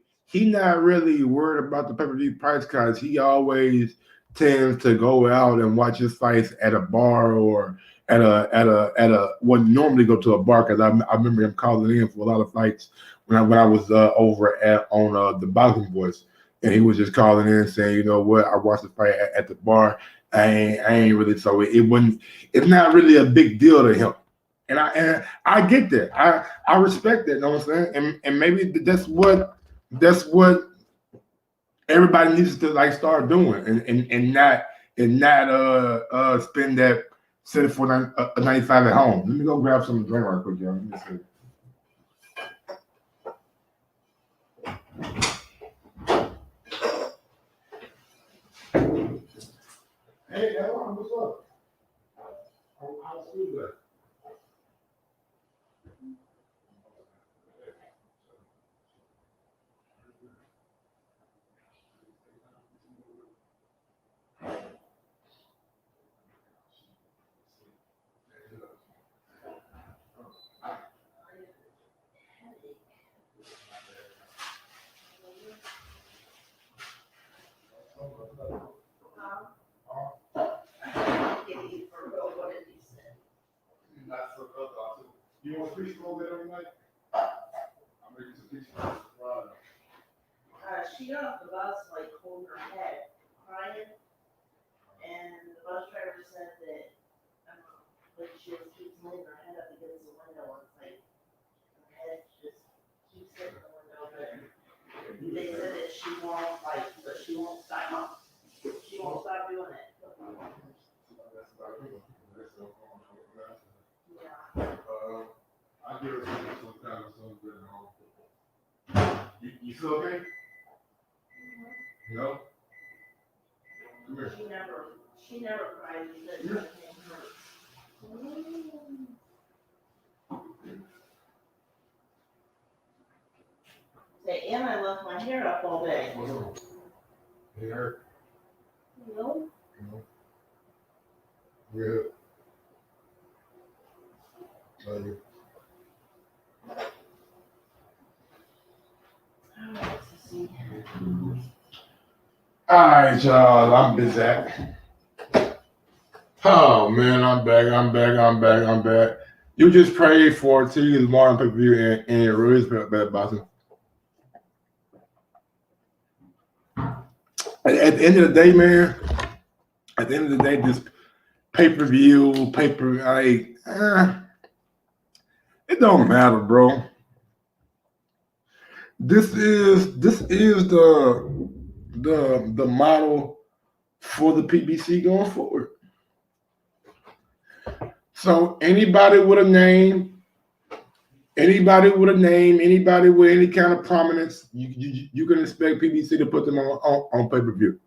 worried about the pay-per-view price because he always tends to go out and watch his fights at a bar or at a would normally go to a bar because I remember him calling in for a lot of fights when I was over on the Boxing Voice, and he was just calling in saying, you know what, I watched the fight at the bar. I ain't really, so it's not really a big deal to him. And I get that. I respect that, you know what I'm saying? And maybe that's what everybody needs to like start doing and not spend that $74.95 at home. Let me go grab some drink right quick, y'all. Let me see. Hey, Jaron, what's up? How's school today? You want fish roll that every night? I'll make you some fish roll Friday.
She got off the bus like holding her head, crying, and the bus driver said that like she keeps laying her head up against the window, and it's like her head just keeps hitting the window. But they said that she won't fight, but she won't stop. She won't stop doing it. Yeah.
I give her some kind of something good at home. You still okay? No? Come here.
She never cries. She said her hand hurts. Say, and I left my hair up all day.
What's wrong? It hurt.
No.
No. Good. Love you. All right, y'all. I'm busy. Oh man, I'm back. You just prayed for TV tomorrow pay-per-view and it really is bad boxing. At the end of the day, man, this pay-per-view, like, it don't matter, bro. This is the model for the PBC going forward. So anybody with a name, anybody with any kind of prominence, you can expect PBC to put them on pay-per-view.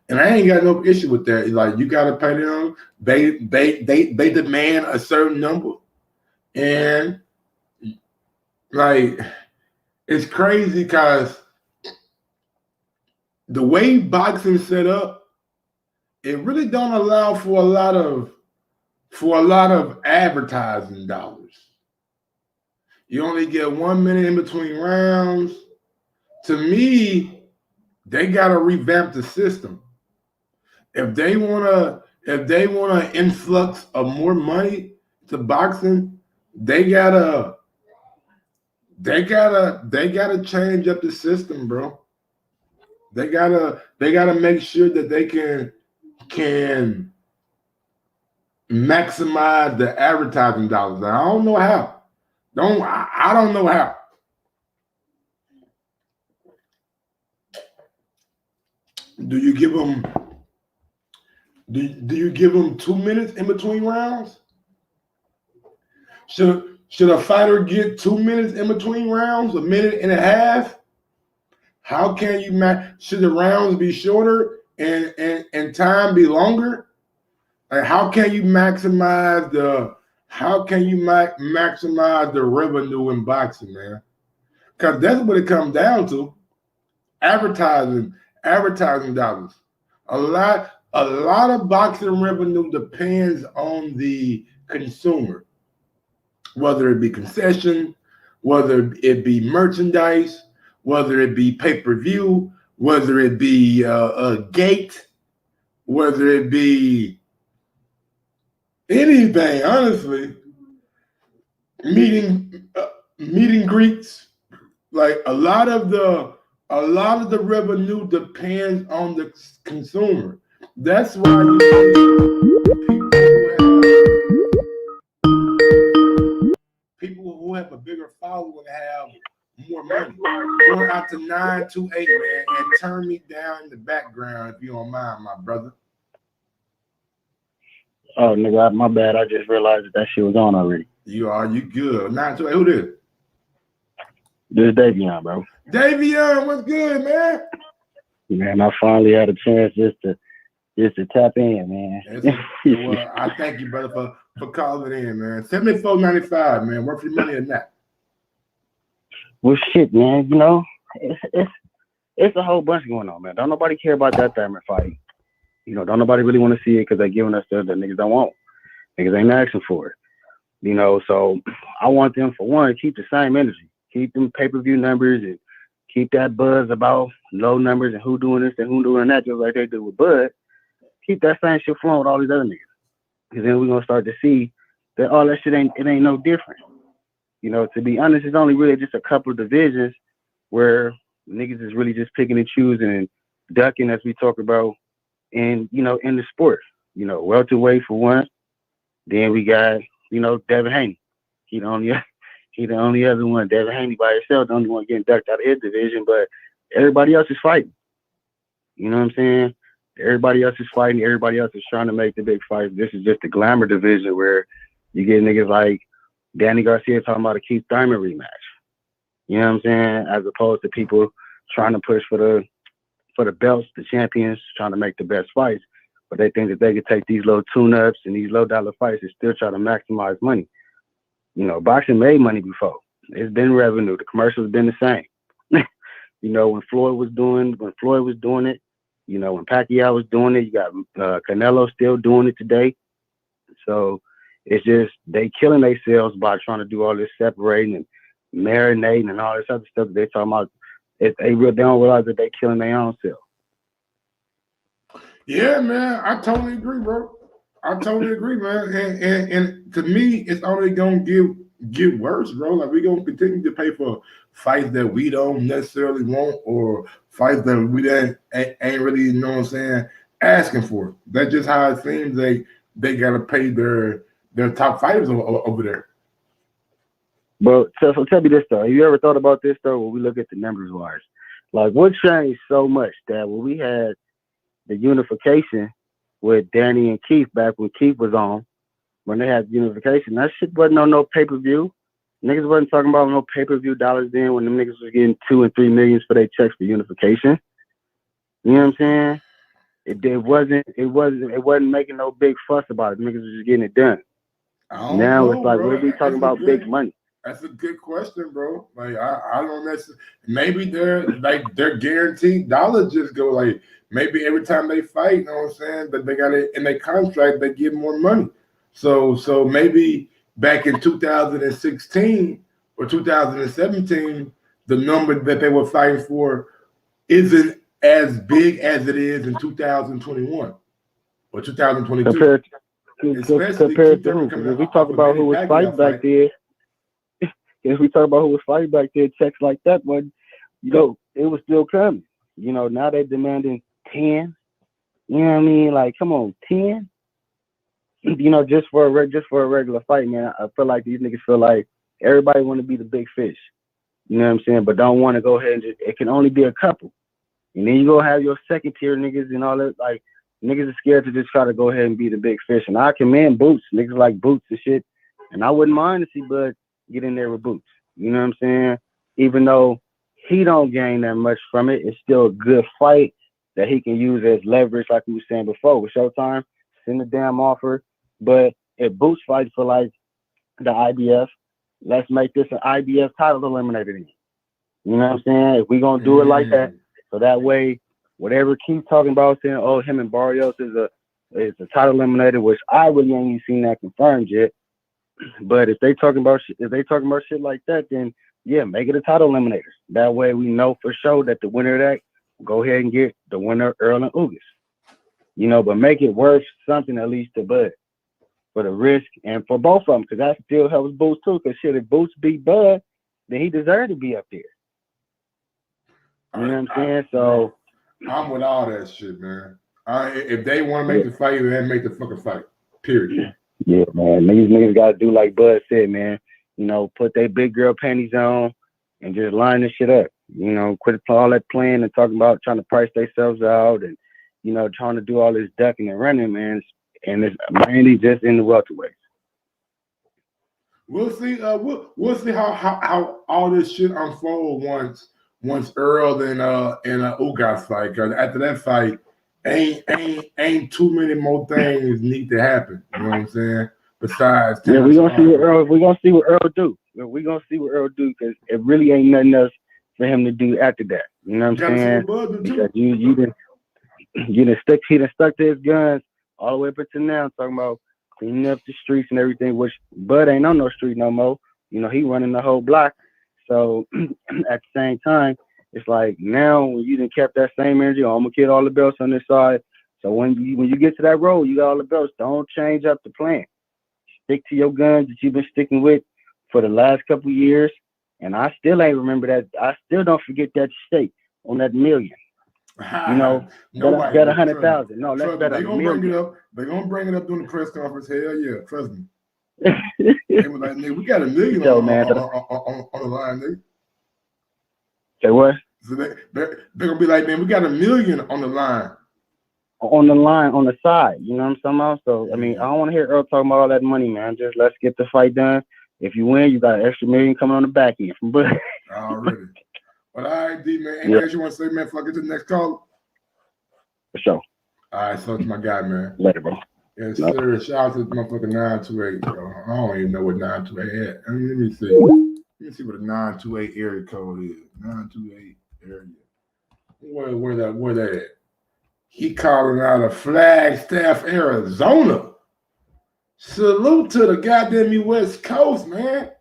And I ain't got no issue with that. Like, you gotta pay them. They demand a certain number. And like, it's crazy because the way boxing set up, it really don't allow for a lot of advertising dollars. You only get 1 minute in between rounds. To me, they gotta revamp the system. If they wanna influx of more money to boxing, they gotta change up the system, bro. They gotta make sure that they can maximize the advertising dollars. I don't know how. I don't know how. Do you give them? Do you give them 2 minutes in between rounds? Should a fighter get 2 minutes in between rounds? A minute and a half? How can you should the rounds be shorter and time be longer? Like how can you maximize the revenue in boxing, man? Because that's what it comes down to. Advertising dollars. A lot of boxing revenue depends on the consumer, whether it be concession, whether it be merchandise, whether it be pay-per-view, whether it be a gate, whether it be anything, honestly. Meeting greets. Like a lot of the revenue depends on the consumer. That's why people who have a bigger following have more money. Going out to 928, man, and turn me down in the background if you don't mind, my brother.
Oh, nigga, my bad. I just realized that shit was on already.
You good. 928, who this?
This is Davion, bro.
Davion, what's good, man?
Man, I finally had a chance just to tap in, man.
Well, I thank you, brother, for calling in, man. $74.95, man. Worth your money or not?
Well, shit, man. You know, it's a whole bunch going on, man. Don't nobody care about that Thurman fight. You know, don't nobody really want to see it because they're giving us the niggas don't want. Niggas ain't asking for it. You know, so I want them, for one, to keep the same energy. Keep them pay-per-view numbers and keep that buzz about low numbers and who doing this and who doing that, just like they do with Bud. Keep that same shit flowing with all these other niggas. Because then we're going to start to see that all that shit ain't no different. You know, to be honest, it's only really just a couple of divisions where niggas is really just picking and choosing and ducking, as we talk about, in the sport. You know, welterweight for one. Then we got, Devin Haney. He the only other one. Devin Haney by himself, the only one getting ducked out of his division, but everybody else is fighting. You know what I'm saying? Everybody else is fighting. Everybody else is trying to make the big fights. This is just the glamour division where you get niggas like Danny Garcia talking about a Keith Thurman rematch. You know what I'm saying? As opposed to people trying to push for the belts, the champions, trying to make the best fights. But they think that they could take these low tune-ups and these low-dollar fights and still try to maximize money. You know, boxing made money before. It's been revenue. The commercials have been the same. When Floyd was doing it, when Pacquiao was doing it, you got Canelo still doing it today. So it's just they killing themselves by trying to do all this separating and marinating and all this other stuff that they talking about. They don't realize that they killing their own self.
Yeah, man, I totally agree, bro. I totally agree, man. And to me, it's only gonna get worse, bro. Like we're gonna continue to pay for fights that we don't necessarily want or fights that we ain't really, you know what I'm saying, asking for. That's just how it seems. They gotta pay their top fighters over there.
But so tell me this though. Have you ever thought about this though? When we look at the numbers wise, like what changed so much that when we had the unification with Danny and Keith back when Keith was on, when they had unification, that shit wasn't on no pay-per-view. Niggas wasn't talking about no pay-per-view dollars then when them niggas was getting 2 and 3 millions for their checks for unification. You know what I'm saying? It wasn't making no big fuss about it. Niggas was just getting it done. Now it's like, what are we talking about? Big money.
That's a good question, bro. Like I don't necessarily. Maybe their guaranteed dollars just go like maybe every time they fight, you know what I'm saying, that they got it in their contract, they give more money. So maybe back in 2016 or 2017, the number that they were fighting for isn't as big as it is in 2021 or 2022.
Compared to who? If we talk about who was fighting back there. If we talk about who was fighting back there, checks like that, but it was still coming. Now they're demanding 10. You know what I mean? Like, come on, 10. just for a regular fight, man, I feel like these niggas feel like everybody want to be the big fish. You know what I'm saying? But don't want to go ahead and it can only be a couple. And then you go have your second tier niggas and all that. Like, niggas are scared to just try to go ahead and be the big fish. And I commend Boots. Niggas like Boots and shit. And I wouldn't mind to see Bud get in there with Boots. You know what I'm saying? Even though he don't gain that much from it, it's still a good fight that he can use as leverage, like we were saying before. With Showtime, send the damn offer. But if Boots fights for, like, the IBF, let's make this an IBF title eliminator then. You know what I'm saying? If we going to do it like that, so that way, whatever Keith talking about saying, oh, him and Barrios is a title eliminator, which I really ain't even seen that confirmed yet. But if they talking about shit like that, then yeah, make it a title eliminator. That way we know for sure that the winner of that go ahead and get the winner, Earl and Ugas. You know, but make it worth something at least to Bud for the risk and for both of them, because that still helps Boots too. Because shit, if Boots beat Bud, then he deserved to be up there. You know what I'm saying? So
I'm with all that shit, man. If they want to make the fight, then make the fucking fight. Period.
Yeah, man. Niggas got to do like Bud said, man. You know, put their big girl panties on and just line this shit up. You know, quit all that playing and talking about trying to price themselves out and, you know, trying to do all this ducking and running, man. And it's mainly just in the welterweights.
We'll see. We'll see how all this shit unfold once Earl and Ugas fight. Because after that fight, ain't too many more things need to happen. You know what I'm saying? Besides,
we're gonna see what Earl do. We're gonna see what Earl do because it really ain't nothing else for him to do after that. You know what I'm saying? Because he done stuck to his guns all the way up until now, talking about cleaning up the streets and everything, which Bud ain't on no street no more. You know, he running the whole block. So at the same time, it's like now when you done kept that same energy, I'm gonna get all the belts on this side. So when you get to that road, you got all the belts. Don't change up the plan. Stick to your guns that you've been sticking with for the last couple of years. And I still ain't remember that. I still don't forget that stake on that million. You know, bet 100,000. No, let's bet $1 million.
They're gonna bring it up during the press conference. Hell yeah, trust me. They were like, nigga, we got $1 million on the line, nigga.
Say what?
So they're gonna be like, man, we got $1 million on the line.
On the line, on the side, you know what I'm talking about? So, I mean, I don't want to hear Earl talking about all that money, man. Just let's get the fight done. If you win, you got an extra $1 million coming on the back end from Bud.
Already. But all right, D, man. Anything else you want to say, man, before I get to the next call?
For sure.
All right, so it's my guy, man.
Later, bro.
Yes, sir. Shout out to the motherfucking 928, bro. I don't even know what 928 is. I mean, let me see. Let me see what a 928 area code is. 928 area. Where that at? He calling out of Flagstaff, Arizona. Salute to the goddamn West Coast, man.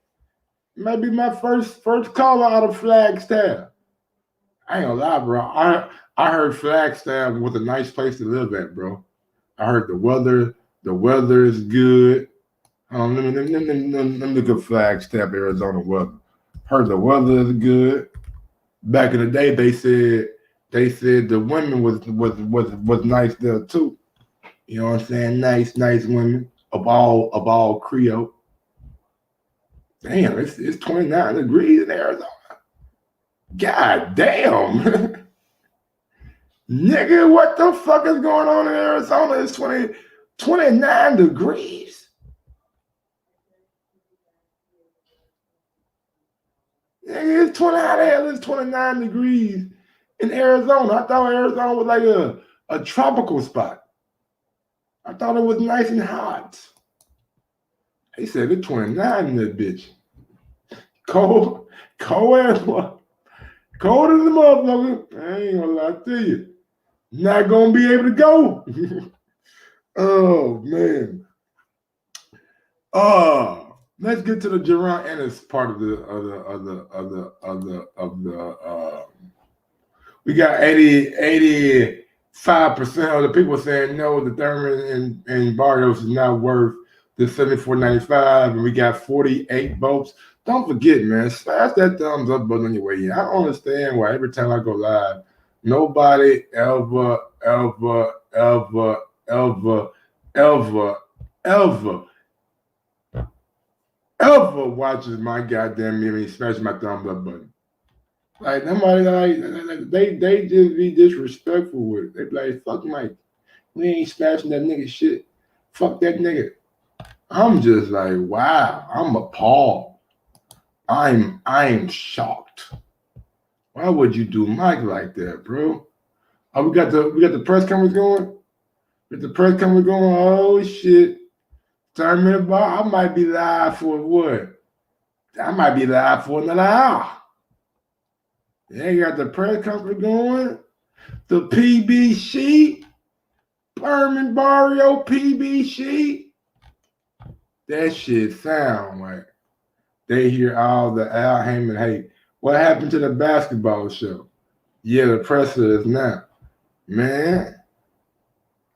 Might be my first caller out of Flagstaff. I ain't gonna lie, bro. I heard Flagstaff was a nice place to live at, bro. I heard the weather is good. Let me look at Flagstaff, Arizona weather. Heard the weather is good. Back in the day, they said the women was nice there too. You know what I'm saying? Nice women of all Creole. Damn, it's 29 degrees in Arizona. God damn. Nigga, what the fuck is going on in Arizona? It's 29 degrees. Nigga, it's 29 degrees in Arizona. I thought Arizona was like a tropical spot. I thought it was nice and hot. They said it's 29 in that bitch. Cold as what? Cold as the motherfucker. I ain't gonna lie to you. Not gonna be able to go. Oh man. Let's get to the Jaron Ennis part of the we got 85% of the people saying no, the Thurman and Barrios is not worth the $74.95, and we got 48 votes. Don't forget, man, smash that thumbs up button on your way in. I don't understand why every time I go live, nobody ever ever watches my goddamn meme smash my thumbs up button. Like nobody like they just be disrespectful with it. They be like, fuck Mike. We ain't smashing that nigga shit. Fuck that nigga. I'm just like, wow, I'm appalled. I'm shocked. Why would you do Mike like that, bro? Oh, we got the press conference going? With the press conference going, oh shit. Thurman bar, I might be live for what? I might be live for another hour. They got the press conference going. The PB sheet. Thurman Barrio PB sheet. That shit sound like they hear all the Al Heyman hate. What happened to the basketball show? Yeah, the presser is now. Man,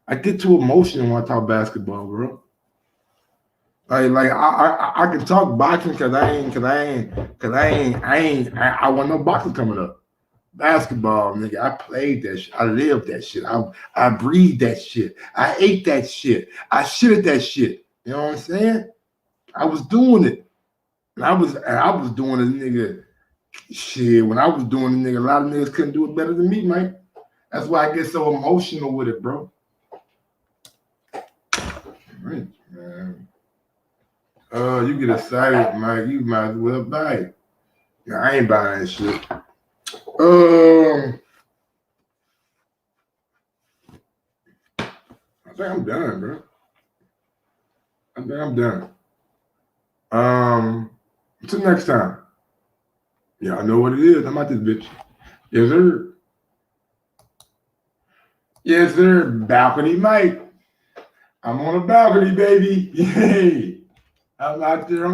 I get too emotional when I talk basketball, bro. Like I can talk boxing because I want no boxing coming up. Basketball, nigga, I played that shit. I lived that shit. I breathed that shit. I ate that shit. I shitted that shit. You know what I'm saying? I was doing it. And I was doing it, nigga. Shit, when I was doing it, nigga, a lot of niggas couldn't do it better than me, man. That's why I get so emotional with it, bro. Right, man. You get excited, man. You might as well buy it. Nah, I ain't buying that shit. I think I'm done, bro. I think I'm done. Until next time. Yeah, I know what it is. I'm out this bitch. Yes, sir. Yes, sir. Balcony Mike. I'm on a balcony, baby. Yay. I'm out there on the